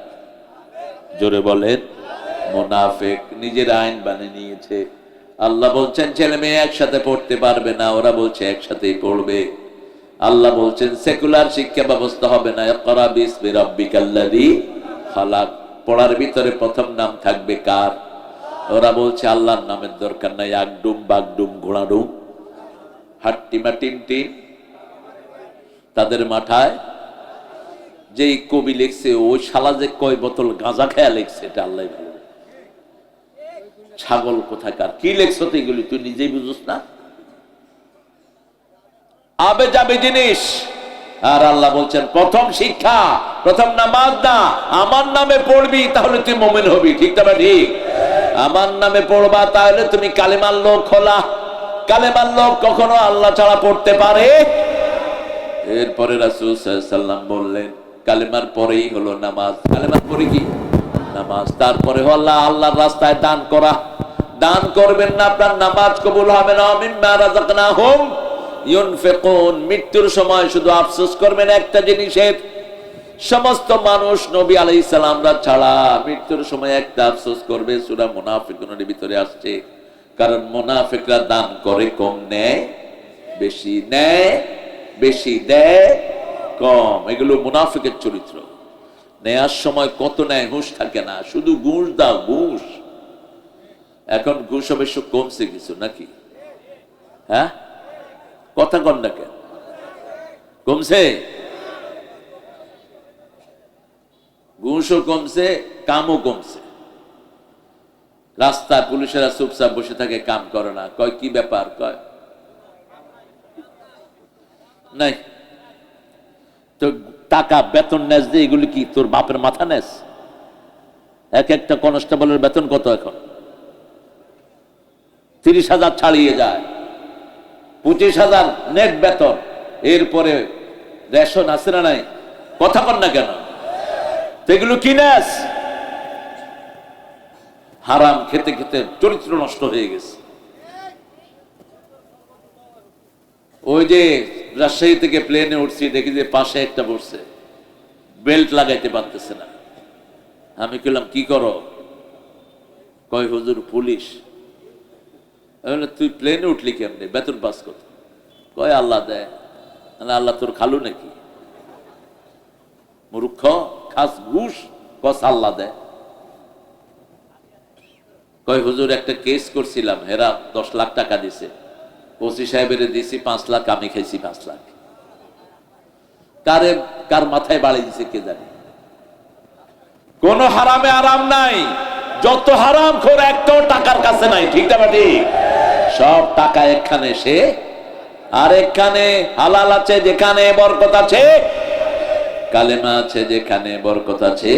জোরে বলেন। মুনাফিক, নিজের আইন বানিয়ে নিয়েছে। আল্লাহ বলছেন ছেলে মেয়ে একসাথে পড়তে পারবে না, ওরা বলছে একসাথেই পড়বে। আল্লাহ বলছেন সেকুলার শিক্ষা ব্যবস্থা হবে না। ইকরা বিসমি রাব্বিকাল্লাযী খালাক। পড়ার ভিতরে প্রথম নাম থাকবে কার? ওরা বলছে আল্লাহর নামের দরকার নাই। আগডুম বাগডুম ঘোড়াডুম হাট্টিমা টিনটিন। তাদের মাথায় যেই কবি লিখছে ওই শালা যে কয় বোতল গাঁজা খেয়া লিখছে এটা আল্লাহ ভালো। ছাগল কোথাকার, কি লেখছো তো এগুলি তুই নিজেই বুঝুস না? আবে যাবে জিনিস। আর আল্লাহ বলছেন প্রথম শিক্ষা, প্রথম নামাজ না, আমার নামে পড়বি তাহলে তুই মুমিন হবি। ঠিক না ঠিক? আমার নামে পড়বা তাহলে তুমি কালেমার লোক হলা। কালেমার লোক কখনো আল্লাহ ছাড়া পড়তে পারে? এরপরে রাসূল সাল্লাল্লাহু আলাইহি ওয়াসাল্লাম বললেন কালেমার পরেই হলো নামাজ। কালেমার পরে কি? নামাজ। তারপরে হলো আল্লাহর রাস্তায় দান করা। দান করবেন না আপনার নামাজ কবুল হবে না। মিম্মা রাযাকনাহুম ইউনফিকুন। মৃত্যুর সময় শুধু আফসোস করবেন একটা জিনিসের, সমস্ত মানুষ নবী আলাইহিস সালামরা ছাড়া মৃত্যুর সময় একটা আফসোস করবে। সূরা মুনাফিকুনের ভিতরে আসছে। কারণ মুনাফিকরা দান করে কম, নেয় বেশি, নেয় বেশি, দেয় কম। এগুলো মুনাফিকের চরিত্র। নেয়ার সময় কত নেয় হুঁশ থাকে না, শুধু ঘুষ দাও ঘুষ। এখন ঘুষ অবশ্য কমছে কিছু নাকি? হ্যাঁ, কথা কন না কেন? কমছে? ঘুষও কমছে, কামও কমছে। রাস্তায় পুলিশেরা চুপচাপ বসে থাকে, কাম করে না। কয় কি ব্যাপার? কয় নাই তো টাকা বেতন নেস যে এগুলি কি তোর বাপের মাথা নেস? এক একটা কনস্টেবলের বেতন কত এখন? 30,000 ছাড়িয়ে যায়, 25,000 নেট বেতন। এরপরে রেশন আছে না নাই? কথা কন না কেন? এগুলো কি নেস? হারাম খেতে খেতে চরিত্র নষ্ট হয়ে গেছে। ওই যে রাজশাহী থেকে প্লেনে উঠছি, দেখি যে পাশে একটা বসছে, বেল্ট লাগাইতে পারতেছে না। আমি বললাম কি করো? কয় হুজুর পুলিশ। তুই প্লেনে উঠলি কেমনে? বেতন পাস কত? কয় আল্লাহ দেয়। আল্লাহ তোর খালু নাকি? মূর্খ, খাস ঘুষ। কস আল্লাহ দেয়। কয় হুজুর একটা কেস করছিলাম, হেরা 10 লাখ টাকা দিছে, ওসি সাহেবের দিছি 5 লাখ, আমি খাইছি 5 লাখ। কার মাথায় বাড়ি দিছে কে জানে। কোন হারামে আরাম নাই। যত হারাম খোর একটাও টাকার কাছে নাই। ঠিক না ঠিক? সব টাকা এখানে, সে আর এখানে হালাল আছে যেখানে বরকত আছে, কালেমা আছে যেখানে বরকত আছে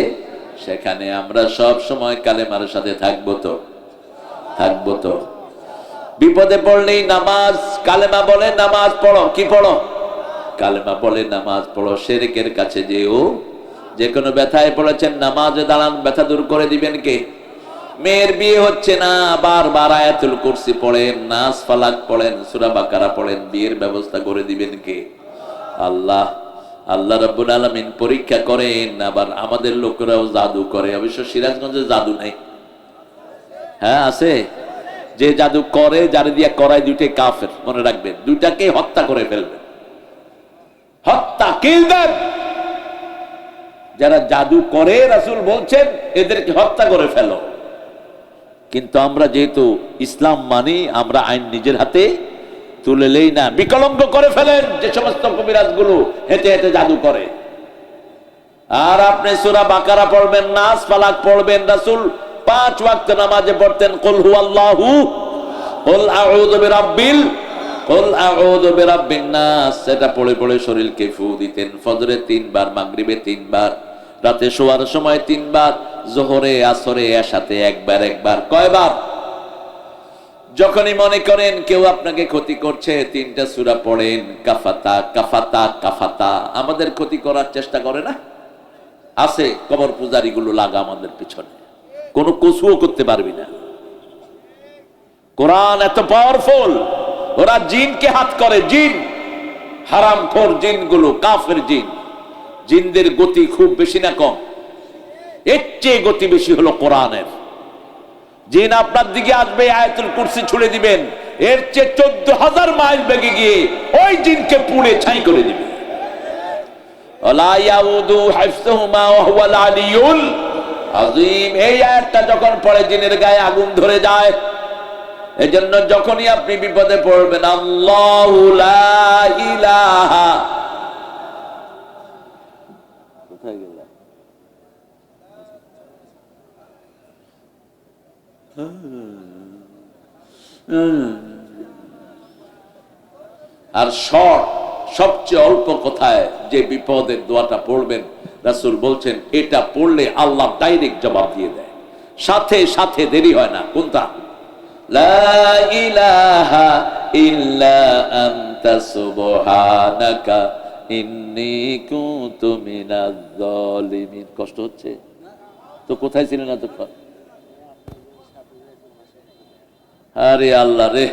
সেখানে আমরা সব সময় কালেমার সাথে থাকবো তো? থাকবো তো। বিপদে পড়লেই নামাজ, কালেমা বলে নামাজ পড়ো। কি পড়ো? কালেমা বলে নামাজ পড়ো। শিরকের কাছে যেও। যে কোনো ব্যথায় পড়েছেন নামাজে দাঁড়ান, ব্যথা দূর করে দিবেন কে? মেয়ের বিয়ে হচ্ছে না, বারবার আয়াতুল কুরসি পড়েন, নাস ফালাক পড়েন, সূরা বাকারা পড়েন, বিয়ের ব্যবস্থা করে দিবেন কে? আল্লাহ। আল্লাহ রাব্বুল আলামিন পরীক্ষা করেন। আবার আমাদের লোকেরাও জাদু করে। অবশ্য সিরাজগঞ্জে জাদু নাই, হ্যাঁ আছে। যে জাদু করে, যারা দিয়া করায়, দুইটাই কাফের, মনে রাখবেন। দুইটাকে হত্যা করে ফেলবেন, হত্যা, কিল দেন। যারা জাদু করে, রাসূল বলছেন এদেরকে হত্যা করে ফেলো। কিন্তু আমরা যেহেতু ইসলাম মানি, আমরা আইন নিজের হাতে তুলে নেই না। বিকলঙ্গ করে ফেলেন যে সমস্ত কবিরাজ গুলো হেঁটে হেঁটে জাদু করে। আর আপনি সূরা বাকারা পড়বেন, নাস ফালাক পড়বেন। রাসূল 5 ওয়াক্ত নামাজে পড়তেন কুল হুয়াল্লাহু, কুল আউযু বিরাব্বিল, কুল আউযু বিরাব্বিন নাস। সেটা পড়ে পড়ে শরীরকে ফু দিতেন। ফজরে 3 বার, মাগরিবে 3 বার, রাতে শোয়ার সময় 3 বার, যোহরে, আসরে, এশাতে একবার একবার। কয়বার? যখনই মনে করেন কেউ আপনাকে ক্ষতি করছে, 3টা সূরা পড়েন। কাফাতা কাফাতা কাফাতা। আমাদের ক্ষতি করার চেষ্টা করে না? আছে কবর পূজারি গুলো লাগা আমাদের পিছনে, কোন কসুও করতে পারবি না। কোরআন এত পাওয়ারফুল, ওরা জিনকে হাত করে। জিন, হারামখোর জিনগুলো, কাফের জিন। জিনদের গতি খুব বেশি না কম? এর চেয়ে গতি বেশি হলো কোরআনের। জিন আপনার দিকে আসবে, আয়াতুল কুরসি ছুড়ে দিবেন, এর চেয়ে 14,000 মাইল বেগে গিয়ে ওই জিনকে পুড়ে ছাই করে দিবে। ওয়ালা ইয়াউদু হিফযুহুমা ওয়া হুয়াল আলিয়ুল আযীম। এই আয়াতটা যখন পড়ে জিনের গায়ে আগুন ধরে যায়। এজন্য যখনই আপনি বিপদে পড়বেন, আল্লাহু লা ইলাহা, কোথায় গেল? আর সবচেয়ে অল্প কথায় যে বিপদের দোয়াটা পড়বেন, রাসূল বলছেন এটা পড়লে আল্লাহ ডাইরেক্ট জবাব দিয়ে দেয়, সাথে সাথে, দেরি হয় না। কোনটা? লা ইলাহা ইল্লা আনতা সুবহানাকা ইন্নী কুনতু মিনাজ জালিমিন। কষ্ট হচ্ছে তো? কোথায় ছিলেন এতক্ষণ? আরে আল্লাহ রে।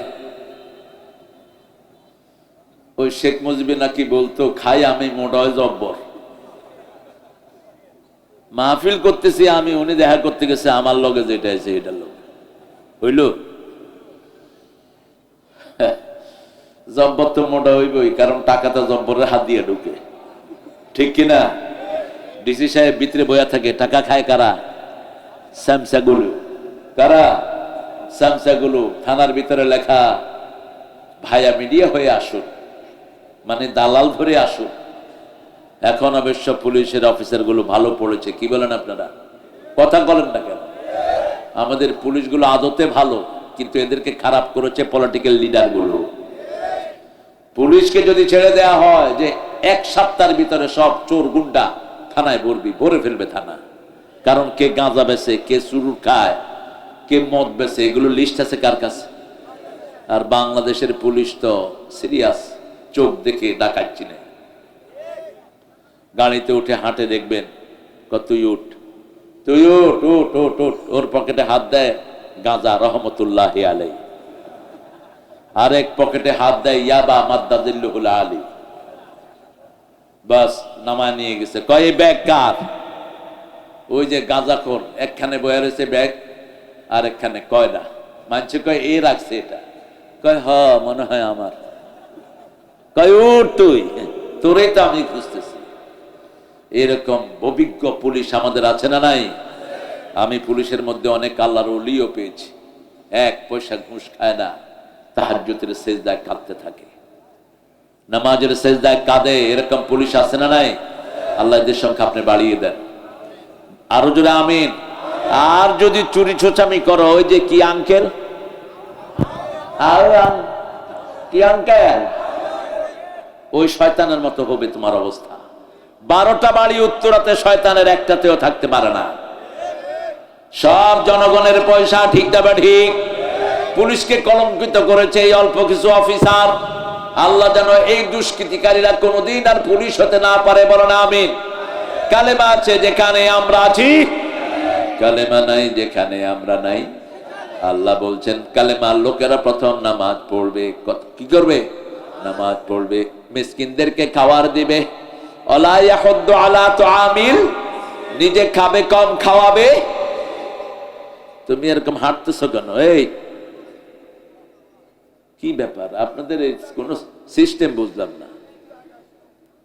ওই শেখ মুজিব নাকি বলতো, খাই আমি মোড়ায় জব্বর। মাহফিল করতেছি আমি, উনি দেখা করতে গেছে আমার লগে, যেটা আছে এটার লোক হইল। জব্বর তো মোটা হইবই, কারণ টাকাটা জব্বরের হাত দিয়ে ঢুকে, ঠিক কিনা? ডিসি সাহেব ভিতরে বয়া থাকে, টাকা খায় কারা? স্যামসাগুলো। কারা? স্যামসাগুলো। থানার ভিতরে লেখা, ভাইয়া মিডিয়া হয়ে আসুন, মানে দালাল ধরে আসুন। এখন অবশ্য পুলিশের অফিসার গুলো ভালো পড়েছে, কি বলেন আপনারা? কথা বলেন না কেন? আমাদের পুলিশগুলো আদতে ভালো, কিন্তু এদেরকে খারাপ করেছে পলিটিক্যাল লিডার গুলো। পুলিশকে যদি ছেড়ে দেয়া হয় যে 1 সপ্তাহের ভিতরে সব চোর গুন্ডা থানায় ভরে ফেলবে থানা, কারণ কে গাঁজা বেচে, কে চুরুট খায়, কে মদ বেচে, এগুলো লিস্ট আছে কার কাছে? আর বাংলাদেশের পুলিশ তো সিরিয়াস, চোখ দেখে ডাকাচ্ছি না। গাড়িতে উঠে হাঁটে, দেখবেন তুই উঠ, তুই উঠ, উঠ উঠ উঠ, ওর পকেটে হাত দেয় গাঁজা রহমতুল্লাহি আলাই, আরেক পকেটে হাত দেয় ইয়াবা মাদ্দাজিল্লুহুল আলী। বাস নামায় নিয়ে গেছে। কয় এই ব্যাগ কার? ওই যে গাঁজাখোর একখানে বয়ে রয়েছে ব্যাগ, আর একখানে কয়না। মানছে কয় এ রাখছে এটা। কয় হ, মনে হয় আমার। কয় উঠ তুই, তোরে তো আমি খুঁজতেছি। এরকম অভিজ্ঞ পুলিশ আমাদের আছে না নাই? আমি পুলিশের মধ্যে অনেক আল্লাহর ওলিও পেয়েছি, 1 পয়সা ঘুষ খায় না, তাহাজ্জুদের সেজদায় কাঁদতে থাকে, নামাজের সেজদায় কাঁদে। এরকম পুলিশ আছে না নাই? আল্লাহ এদের সংখ্যা আপনি বাড়িয়ে দেন। আরো জোরে আমিন। আর যদি চুরি ছোচামি করো, ওই যে কি আঙ্কেল, কি আঙ্কেল, ওই শয়তানের মতো হবে তোমার অবস্থা। 12টা বাড়ি উত্তরাতে, শয়তানের একটাতেও থাকতে পারে না। সব জনগণের পয়সা, ঠিক না ঠিক? পুলিশকে কলঙ্কিত করেছে এই অল্প কিছু অফিসার। আল্লাহ যেন এই দুষ্কৃতিকারীরা কোনোদিন আর পুলিশ হতে না পারে, বলেন আমিন। কালেমা আছে যেখানে আমরা আছি কালেমা নাই যেখানে আমরা নাই। আল্লাহ বলছেন কালেমার লোকেরা প্রথম নামাজ পড়বে। কি করবে? নামাজ পড়বে, মিসকিনদেরকে খাবার দিবে। ওয়ালা ইয়াহুদ্দু আলা তুআমিল, নিজে খাবে কম, খাওয়াবে। তুমি এরকম হাঁটতেছো কেন? এই কি ব্যাপার আপনাদের? এই কোন সিস্টেম বুঝলাম না।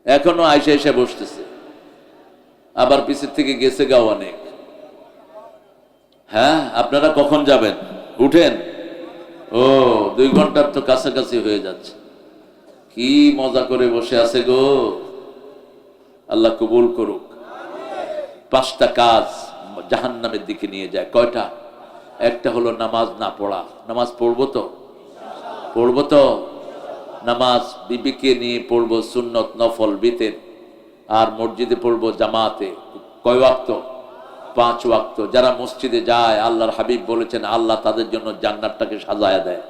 এখনো আইসা এসে বসতেছে, আবার পিছের থেকে গেছে গাও অনেক। হ্যাঁ, আপনারা কখন যাবেন? উঠেন। ও 2 ঘন্টার তো কাছাকাছি হয়ে যাচ্ছে। কি মজা করে বসে আছে গো। আল্লাহ কবুল করুক। 5টা কাজ জাহান্নামের দিকে নিয়ে যায়। কয়টা? একটা হলো নামাজ না পড়া। নামাজ পড়বো তো? পড়বো তো? নামাজ বিবিকে নিয়ে পড়বো, সুন্নত নফল বিতের। আর মসজিদে পড়বো জামাতে। কয় ওয়াক্ত? 5 ওয়াক্ত। যারা মসজিদে যায়, আল্লাহর হাবিব বলেছেন আল্লাহ তাদের জন্য জান্নাতটাকে সাজায়া দেয়।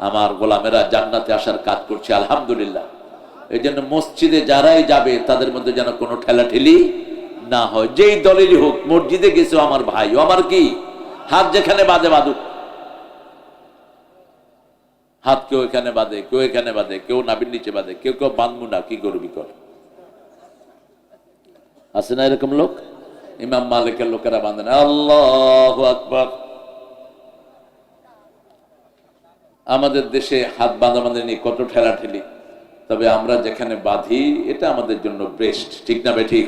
আমার গোলামেরা জান্নাতে আসার কাজ করছে, আলহামদুলিল্লাহ। এই জন্য মসজিদে যারাই যাবে তাদের মধ্যে যেন কোনো ঠেলাঠেলি না হয়। যেই দলেরই হোক, মসজিদে গেছে আমার ভাই, ও আমার কি, হাত যেখানে বাঁধে বাঁধুক। হাত কেউ এখানে বাঁধে, কেউ এখানে বাঁধে, কেউ নাভির নিচে বাঁধে, কেউ কেউ বাঁধবো না, কি করবি কর। আছে না এরকম লোক? ইমাম মালিকের লোকেরা বাঁধে না। আল্লাহু আকবার। আমাদের দেশে হাত বাঁধাবাঁধি নিয়ে কত ঠেলাঠেলি। তবে আমরা যেখানে বাঁধি এটা আমাদের জন্য বেস্ট, ঠিক না বে ঠিক?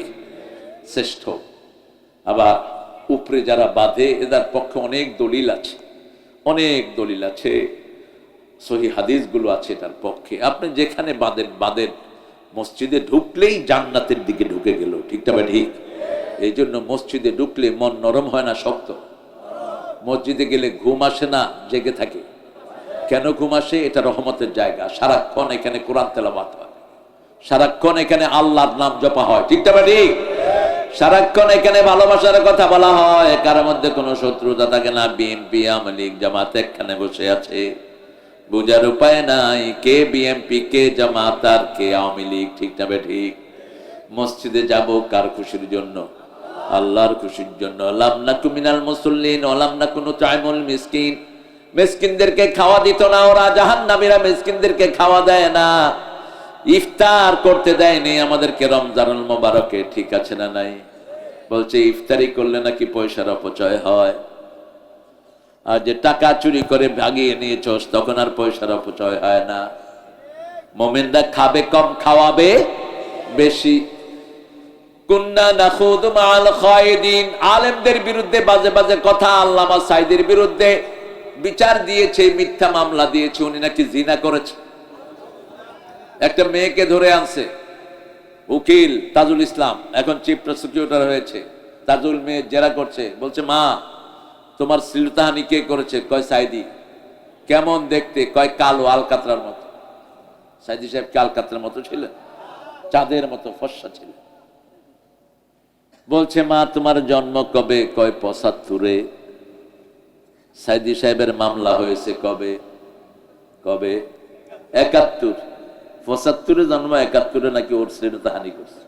শ্রেষ্ঠ। আবার উপরে যারা বাঁধে এদের পক্ষে অনেক দলিল আছে, অনেক দলিল আছে, সহি হাদিসগুলো আছে এটার পক্ষে। আপনি যেখানে বাঁধেন বাঁধেন, মসজিদে ঢুকলেই জান্নাতের দিকে ঢুকে গেল, ঠিক না বে ঠিক? এই জন্য মসজিদে ঢুকলে মন নরম হয় না, শক্ত। মসজিদে গেলে ঘুম আসে না, জেগে থাকে। কেন ঘুম আসে? এটা রহমতের জায়গা। সারাক্ষণ এখানে কোরআন তেলাওয়াত হয়, সারাক্ষণ এখানে আল্লাহর নাম জপা হয়, ঠিক না ঠিক? সারাক্ষণ এখানে ভালোবাসার কথা বলা হয়, কার মধ্যে কোনো শত্রুতা থাকে না। বিএনপি আওয়ামী লীগ জামাত একখানে বসে আছে, বুঝার উপায় নাই কে বিএনপি, কে জামাত আর কে আওয়ামী লীগ, ঠিক না ঠিক? মসজিদে যাব কার খুশির জন্য? আল্লাহর খুশির জন্য। লাম নাকু মিনাল মুসাল্লিন ওয়া লাম নাকু নুতঈমুল মিসকিন। মিসকিনদেরকে খাওয়া দিত না ওরা, জাহান্নামীরা মিসকিনদেরকে খাওয়া দেয় না, ইফতার করতে দেয়নি আমাদেরকে রমজানুল মুবারকে, ঠিক আছে না নাই? বলছে ইফতারি করলে নাকি পয়সার অপচয় হয়, আর যে টাকা চুরি করে ভাগিয়ে নিয়েছস তখন আর পয়সার অপচয় হয় না। মুমিনরা খাবে কম, খাওয়াবে বেশি। কুন্না নাখুদু মাআল খায়দিন। আলেমদের বিরুদ্ধে বাজে বাজে কথা, আল্লামা সাইদের বিরুদ্ধে বিচার দিয়েছে, মিথ্যা মামলা দিয়েছে, উনি নাকি জিনা করেছে। একটা মেয়েকে ধরে আনছে উকিল তাজুল ইসলাম, এখন চিফ প্রসিকিউটর হয়েছে। তাজুল মেয়ে জেরা করছে, বলছে মা তোমার শ্লীলতাহানি কে করেছে? কয় সাইদি। কেমন দেখতে? কয় কালো, আলকাতরার মতো। সাইদি সাহেব কি আলকাতরার মতো ছিলেন? চাঁদের মতো ফর্সা ছিলেন। বলছে মা তোমার জন্ম কবে? কয় ৭৫-এ। সাইদি সাহেবের মামলা হয়েছে কবে? কবে? ৭১। ৭৫-এ জন্ম, ৭১-এ নাকি ওর শ্লীলতাহানি করছে।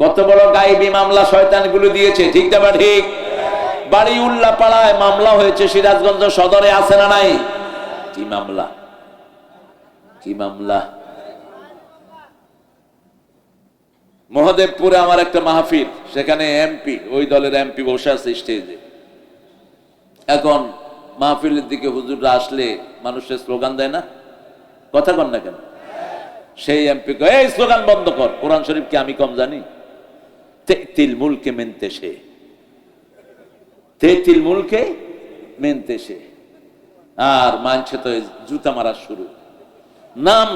কত বড় গায়েবী মামলা শয়তানগুলো দিয়েছে, ঠিক না ঠিক? বাড়ি উল্লাপাড়ায় মামলা হয়েছে, সিরাজগঞ্জ সদরে আছে না নাই? কি মামলা, কি মামলা! মহাদেবপুরে আমার একটা মাহফিল, সেখানে এমপি, ওই দলের এমপি বসে আছে স্টেজে। এখন মাহফিলের দিকে হুজুররা আসলে মানুষের স্লোগান দেয় না? কথা কন না কেন? সেই এমপি কয় এই স্লোগান বন্ধ কর, কোরআন শরীফ কি আমি কম জানি? তেতিল মুলকে মেনতেশে, তেতিল মুলকে মেনতেশে। আর মানছে তো জুতা মারা শুরু। নাম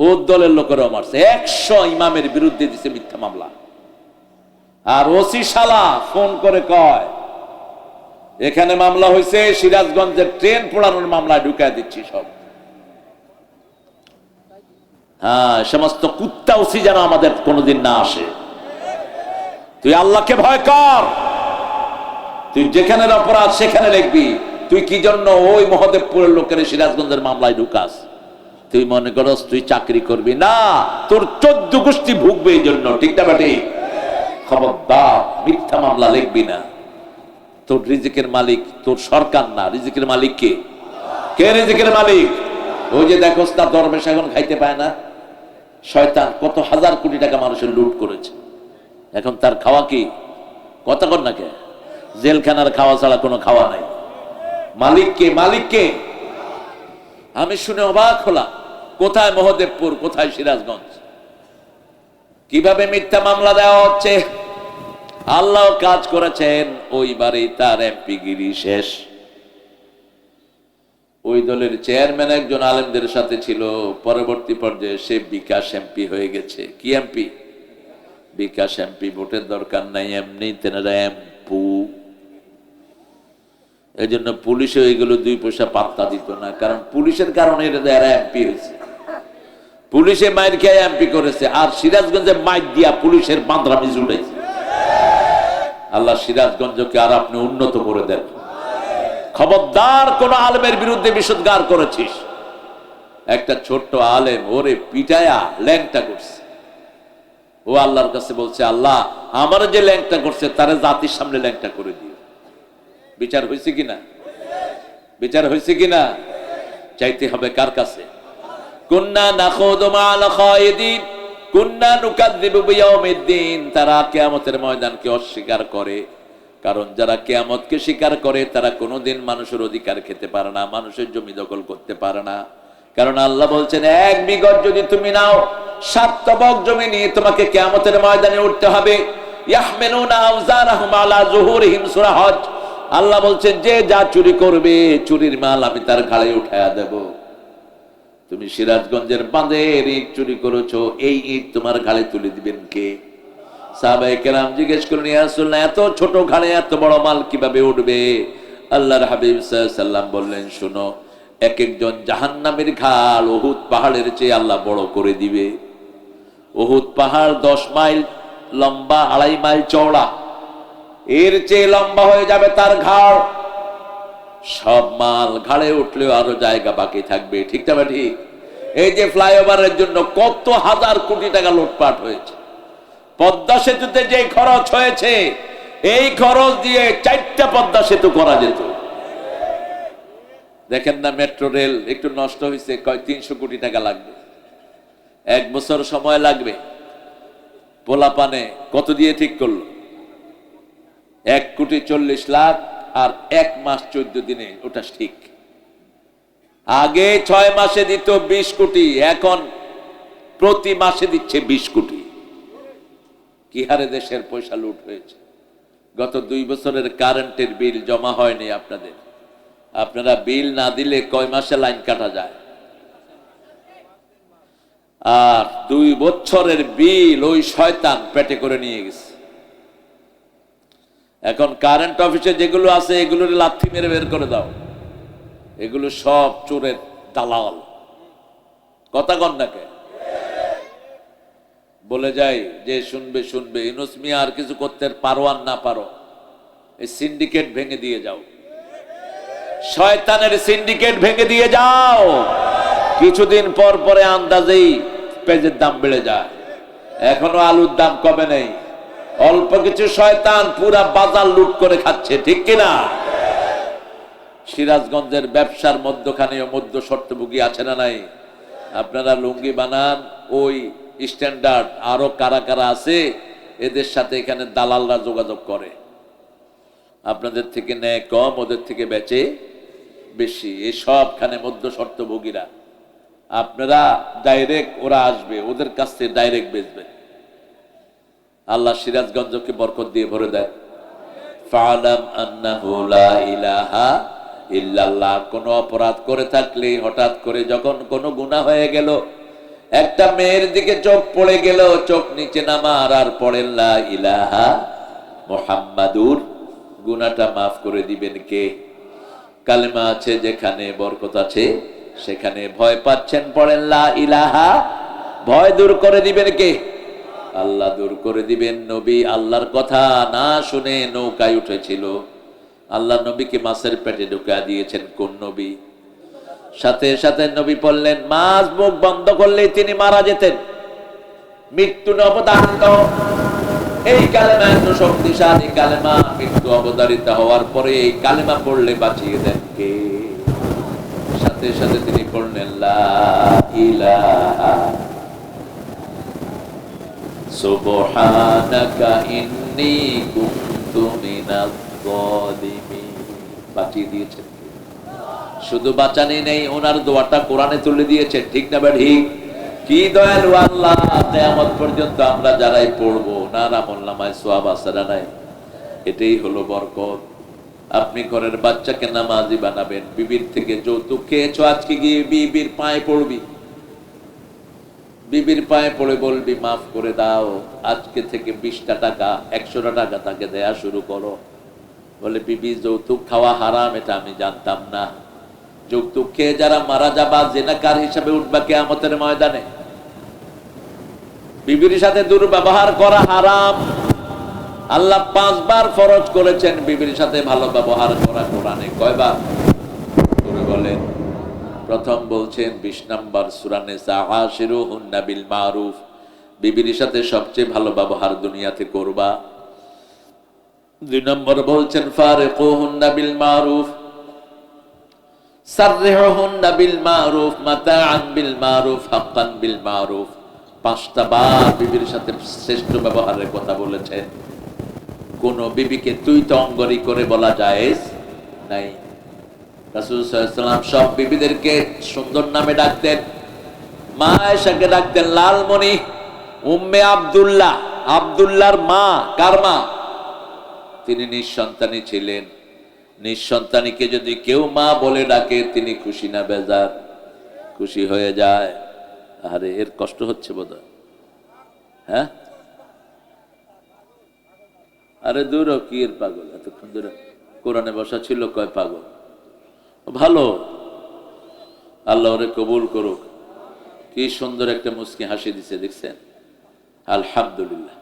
ওর দলের লোকেরাও মারছে, 100 ইমামের বিরুদ্ধে দিছে মিথ্যা মামলা। আর ওসি শালা ফোন করে কয় এখানে মামলা হয়েছে, সিরাজগঞ্জের ট্রেন পোড়ানোর মামলায় ঢুকায় দিচ্ছি সব। হ্যাঁ, সমস্ত কুত্তা ওসি যেন আমাদের কোনোদিন না আসে। তুই আল্লাহকে ভয় কর, তুই যেখানে অপরাধ সেখানে লিখবি। তুই কি জন্য ওই মহাদেবপুরের লোকের সিরাজগঞ্জের মামলায় ঢুকাস? তুই মনে করস তুই চাকরি করবি না, তোর 14 গোষ্ঠী ভুগবে এই জন্য, ঠিক না বেটি? খবরদার মিথ্যা মামলা লিখবি না। তোর রিজিকের মালিক তোর সরকার না, রিজিকের মালিক কে? কে রিজিকের মালিক? ওই যে দেখো তার দরবেশ এখন খাইতে পায় না, শয়তান কত হাজার কোটি টাকা মানুষের লুট করেছে, এখন তার খাওয়া কি? কথা কর না কে? জেলখানার খাওয়া ছাড়া কোনো খাওয়া নাই। মালিককে, মালিককে আমি শুনে অবাক হলাম। কোথায় মহদেবপুর, কোথায় সিরাজগঞ্জ, কিভাবে মিথ্যা মামলা দেওয়া হচ্ছে। আল্লাহ কাজ করেছেন, ওই বাড়ি তার এমপি গিরি শেষ। ওই দলের চেয়ারম্যান একজন আলেমদের সাথে ছিল, পরবর্তী পর্যায়ে সে বিকাশ এমপি হয়ে গেছে। কি এমপি? বিকাশ এমপি। ভোটের দরকার নাই, এমনি তেনারা এমপু। এই জন্য পুলিশে এগুলো 2 পয়সা পাত্তা দিত না, কারণ পুলিশের কারণে এরা এমপি হয়েছে। পুলিশে মাইর খেয়ে এমপি করেছে, আর সিরাজগঞ্জে মাইর দিয়া পুলিশের বাঁধরামি জুড়েছে। আল্লাহ সিরাজগঞ্জকে আর আপনি উন্নত করে দেন। খবরদার কোন আলেমের বিরুদ্ধে বিষোদ্গার করেছিস। একটা ছোট্ট আলেম ওরে পিটায়া ল্যাংটা করছে, ও আল্লাহর কাছে বলছে, আল্লাহ আমার যে ল্যাংটা করছে তারে জাতির সামনে ল্যাংটা করে দিও। বিচার হয়েছে কিনা? বিচার হয়েছে কিনা? চাইতে হবে কার কাছে? কুন্না নাখুদু মা'আল খায়িদিন কুন্না নুকাযযিবু বিয়াউমিদ্দিন। তারা কিয়ামতের ময়দানকে অস্বীকার করে, কারণ যারা কিয়ামতকে স্বীকার করে তারা কোনোদিন মানুষের অধিকার খেতে পারে না, মানুষের জমি দখল করতে পারে না। কারণ আল্লাহ বলছেন, 1 বিঘত যদি তুমি নাও, 7 তবক জমি নিয়ে তোমাকে কিয়ামতের ময়দানে উঠতে হবে। ইয়াহমিলুনা আওজারহুম আলা যুহুরিহিম, সূরা হজ। আল্লাহ বলছেন, যে যা চুরি করবে চুরির মাল আমি তার ঘাড়ে উঠায়া দেব। তুমি সিরাজগঞ্জের বাঁধের ইট চুরি করেছো, এই ইট তোমার ঘাড়ে তুলে দিবেন কে? সাহাবায়ে কেরাম জিজ্ঞেস করলেন, ইয়া রাসূলুল্লাহ এত ছোট ঘাড়ে এত বড় মাল কিভাবে উঠবে? আল্লাহর হাবিব সাল্লাল্লাহু আলাইহি সাল্লাম বললেন, শোনো, এক একজন জাহান্নামের ঘাড় উহুদ পাহাড়ের চেয়ে আল্লাহ বড় করে দিবে। উহুদ পাহাড় 10 মাইল লম্বা, 2.5 মাইল চওড়া, এর চেয়ে লম্বা হয়ে যাবে তার ঘাড়। সব মাল ঘাড়ে উঠলেও আরো জায়গা বাকি থাকবে। ঠিক না ঠিক? এই যে ফ্লাইওভারের জন্য কত হাজার কোটি টাকা লুটপাট হয়েছে, পদ্মা সেতুতে যে খরচ হয়েছে, এই খরচ দিয়ে 4টা পদ্মা সেতু করা যেত। দেখেন না, মেট্রো রেল একটু নষ্ট হয়েছে, 300 কোটি টাকা লাগবে, 1 বছর সময় লাগবে। পোলাপানে কত দিয়ে ঠিক করলো? 1,40,00,000, আর 1 মাস 14 দিনে ওটা ঠিক। আগে 6 মাসে দিত 20 কোটি, এখন প্রতি মাসে দিচ্ছে 20 কোটি। কি হারে দেশের পয়সা লুট হয়েছে। গত 2 বছরের কারেন্টের বিল জমা হয়নি আপনাদের। আপনারা বিল না দিলে কয় মাসে লাইন কাটা যায়? আর 2 বছরের বিল ওই শয়তান পেটে করে নিয়ে গেছে। এখন কারেন্ট অফিসে যেগুলো আছে এগুলোর লাথি মেরে বের করে দাও। এগুলো সব চোরের দালাল। কথা কন নাকে? বলে যাই যে শুনবে শুনবে, ইউনূস মিয়া আর কিছু করতে পারো আর না পারো, এই সিন্ডিকেট ভেঙে দিয়ে যাও, শয়তানের সিন্ডিকেট ভেঙে দিয়ে যাও। কিছুদিন পর পরে আন্দাজেই পেঁয়াজের দাম বেড়ে যায়। এখনো আলুর দাম কমে নেই, অল্প কিছু শয়তান পুরা বাজার লুট করে খাচ্ছে। ঠিক কিনা? সিরাজগঞ্জের ব্যবসার মধ্যখানেও মধ্য শর্তভোগী আছে না নাই? আপনারা লুঙ্গি বানান, ওই স্ট্যান্ডার্ড আরো কারা কারা আছে, এদের সাথে এখানে দালালরা যোগাযোগ করে। আপনাদের থেকে নেয় কম, ওদের থেকে বেচে বেশি। এই সবখানে মধ্য শর্তভোগীরা। আপনারা ডাইরেক্ট, ওরা আসবে ওদের কাছ থেকে ডাইরেক্ট বেচবে। আল্লাহ সিরাজগঞ্জকে বরকত দিয়ে ভরে দেয়। ফালাম আন্নাহু লা ইলাহা ইল্লাল্লাহ। কোন অপরাধ করে থাকলে হঠাৎ করে যখন কোনো গুনাহ হয়ে গেল, একটা মেয়ের দিকে চোখ পড়ে গেল, চোখ নিচে নামার আর পড়েন লা ইলাহা মুহাম্মাদুর, গুনাহটা মাফ করে দিবেন কে? কালেমা আছে যেখানে বরকত আছে সেখানে ভয় পাচ্ছেন, পড়েন লা ইলাহা, ভয় দূর করে দিবেন কে? আল্লাহ দূর করে দিবেন। নবী আল্লাহর কথা না শুনে নৌকায় উঠেছিল, আল্লাহ নবীকে মাছের পেটে ঢুকা দিয়েছেন। কোন নবী? সাথে সাথে নবী বললেন, মাছ মুখ বন্ধ করলেই তিনি মারা যেতেন, মৃত্যু নবদান্ত। এই কালেমা এত শক্তিশালী কালেমা, মৃত্যু অবধারিত হওয়ার পরে এই কালেমা পড়লে বাঁচিয়ে দেন কে? সাথে সাথে তিনি পড়লেন লা ইলাহা সুবহানাকা ইন্নী কুনতু মিনাজ জালিমিন। বাঁচিয়ে দিয়েছেন। শুধু বাঁচানি নেই, ওনার দোয়াটা কোরআনে তুলে দিয়েছেন, ঠিক না বা ঠিক? কি দয়ালু আল্লাহ! কিয়ামত পর্যন্ত আমরা যারাই পড়বো ওনার আমলনামায় সওয়াব আছে না নাই? এটাই হলো বরকত। আপনি ঘরের বাচ্চাকে নামাজি বানাবেন, বিবির থেকে যৌতুক খেয়েছো, আজকে গিয়ে বিবির পায়ে পড়বি, বিবির পায়ে পড়ে বলবি মাফ করে দাও, আজকে থেকে 20টা টাকা 100টা টাকা তাকে দেয়া শুরু করো। বলে বিবি যৌতুক খাওয়া হারাম, এটা আমি জানতাম না। যৌতুক খেয়ে যারা মারা যাবা জিনাকার হিসাবে উঠবা কিয়ামতের ময়দানে। বিবির সাথে দুর্ব্যবহার করা হারাম। আল্লাহ 5 বার ফরজ করেছেন বিবির সাথে ভালো ব্যবহার করা। কোরআনে কয়বার করে বলেন? প্রথম বলছেন 20 নম্বর সূরা নিসা, আশিরুহুন্না বিল মারুফ, বিবির সাথে সবচেয়ে ভালো ব্যবহার দুনিয়াতে করবা। 2 নম্বর বলছেন ফারিকুহুন্না বিল মারুফ, সাররিহুন্না বিল মারুফ, মাতাআন বিল মারুফ, হাক্কান বিল মারুফ। 5টা বার বিবির সাথে শ্রেষ্ঠ ব্যবহারের কথা বলেছেন। কোন বিবিকে তুই তো অঙ্গরি করে বলা জায়েজ নাই। রাসূল সাল্লাল্লাহু আলাইহি ওয়াসাল্লাম সব বিবিদেরকে সুন্দর নামে ডাকতেন। মা আয়েশাকে ডাকতেন লালমণি, উম্মে আব্দুল্লাহ, আব্দুল্লাহর মা। কার মা? তিনি নিঃসন্তানী ছিলেন। নিঃসন্তানীকে যদি কেউ মা বলে ডাকে তিনি খুশি না বেজার? খুশি হয়ে যায়। আরে এর কষ্ট হচ্ছে বোধহয়, হ্যাঁ? আরে দূর কি এর পাগল, এতক্ষণ ধরে কোরআনে বসা ছিল, কয় পাগল। ভালো, আল্লাহ ওরে কবুল করুক। কি সুন্দর একটা মুস্কি হাসি দিছে, দেখছেন? আলহামদুলিল্লাহ।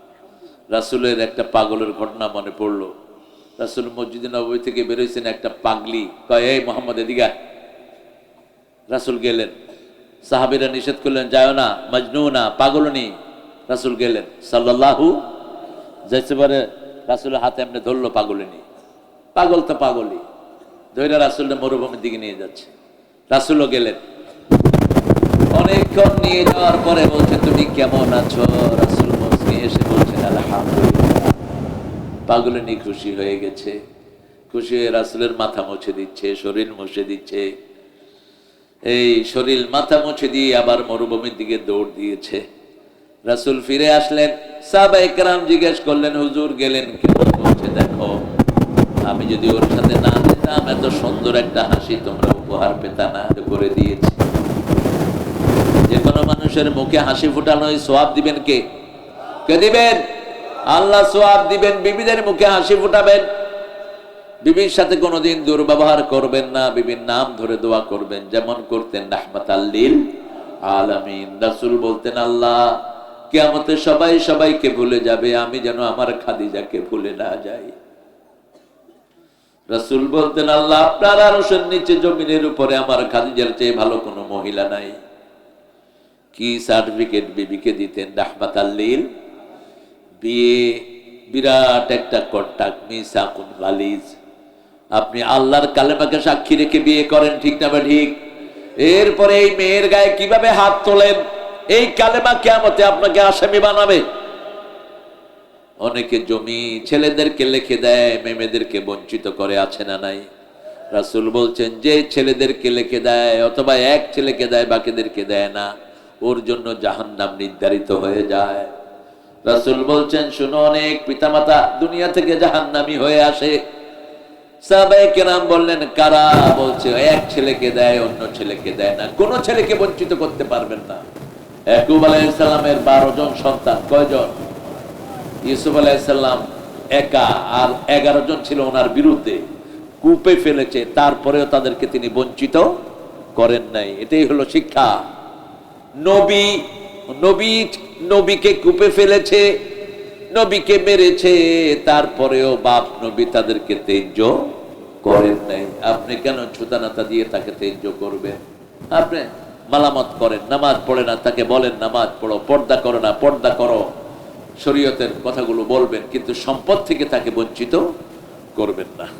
রাসূলের একটা পাগলের ঘটনা মনে পড়লো। রাসূল মসজিদে নববী থেকে বেরোইছেন, একটা পাগলি কয় এই মোহাম্মদ এদিকে আয়। রাসূল গেলেন, সাহাবীরা নিষেধ করলেন যাও না, মজনুনা, পাগলনি। রাসূল গেলেন সাল্লাল্লাহু যাইতে পারে, রাসূলের হাতে এমনি ধরলো পাগলিনী। পাগল তো পাগলই, ধরে রাসূলের মরুভূমির দিকে নিয়ে যাচ্ছে। রাসূলও গেলেন, অনেকক্ষণ নিয়ে যাওয়ার পরে বলছে তুমি কেমন আছো? রাসূল মুস্কি এসে বলছেন আলহামদুলিল্লাহ। পাগলিনী খুশি হয়ে গেছে, খুশি হয়ে রাসূলের মাথা মুছে দিচ্ছে, শরীর মুছে দিচ্ছে। এই শরীর মাথা মুছে দিয়ে আবার মরুভূমির দিকে দৌড় দিয়েছে। রাসূল ফিরে আসলেন, সাহাবায়ে কেরাম জিজ্ঞেস করলেন হুজুর গেলেন কেন? বলছে দেখো, আমি যদি ওর সাথে না যেতাম এত সুন্দর একটা হাসি তোমরা উপহার পেতা না, করে দিয়েছি। যে কোনো মানুষের মুখে হাসি ফুটানো সওয়াব দিবেন কে? কে দিবেন? আল্লাহ সওয়াব দিবেন। বিবিদের মুখে হাসি ফুটাবেন, বিবির সাথে কোনোদিন দুর্ব্যবহার করবেন না, বিবির নাম ধরে দোয়া করবেন, যেমন করতেন রাহমাতাল লিল আলামিন। রাসূল বলতেন আল্লাহ কিয়ামতে সবাই সবাইকে ভুলে যাবে, আমি যেন আমার খাদিজাকে ভুলে না যাই। রাসূল বলতেন আল্লাহ আপনার আরশের নিচে জমিনের উপরে আমার খাদিজার চেয়ে ভালো কোনো মহিলা নাই। কি সার্টিফিকেট বিবিকে দিতেন রাহমাতাল লিল। বিয়ে বিরাট একটা কন্ট্রাক্ট, মিসাকুন গালিজ। আপনি আল্লাহর কালেমাকে সাক্ষী রেখে বিয়ে করেন, ঠিক না বা ঠিক? এরপরে এই মেয়ের গায়ে কিভাবে হাত তোলেন, এই কালেমা কিয়ামতে আপনাকে আসামি বানাবে। অনেকে জমি ছেলেদেরকে লিখে দেয়, মেয়েদেরকে বঞ্চিত করে, আছে না নাই? রাসূল বলছেন যে ছেলেদেরকে লিখে দেয় অথবা এক ছেলেকে দেয় বাকিদেরকে দেয় না, ওর জন্য জাহান্নাম নির্ধারিত হয়ে যায়। রাসূল বলছেন শুনো, অনেক পিতামাতা দুনিয়া থেকে জাহান্নামী হয়ে আসে। সাহাবায়ে কেরাম বললেন কারা? বলছে এক ছেলেকে দেয় অন্য ছেলেকে দেয় না, কোন ছেলেকে বঞ্চিত করতে পারবেন না। ইয়াকুব আলাইহিস সালামের 12 জন সন্তান, কয়জন? ইউসুফ আলাইহিস সালাম একা, আর 11 জন ছিল ওনার বিরুদ্ধে, কূপে ফেলেছে, তারপরেও তাদেরকে তিনি বঞ্চিত করেন নাই। এটাই হলো শিক্ষা। নবী নবীকে কূপে ফেলেছে, নবীকে মেরেছে, তারপরেও বাপ নবী তাদেরকে তেজ্য করেন নাই। আপনি কেন ছুতানাতা দিয়ে তাকে তেজ্য করবেন? আপনি মালামত করেন, নামাজ পড়ে না, তাকে বলেন নামাজ পড়ো, পর্দা করো না, পর্দা করো। শরীয়তের কথাগুলো বলবেন, কিন্তু সম্পদ থেকে তাকে বঞ্চিত করবেন না।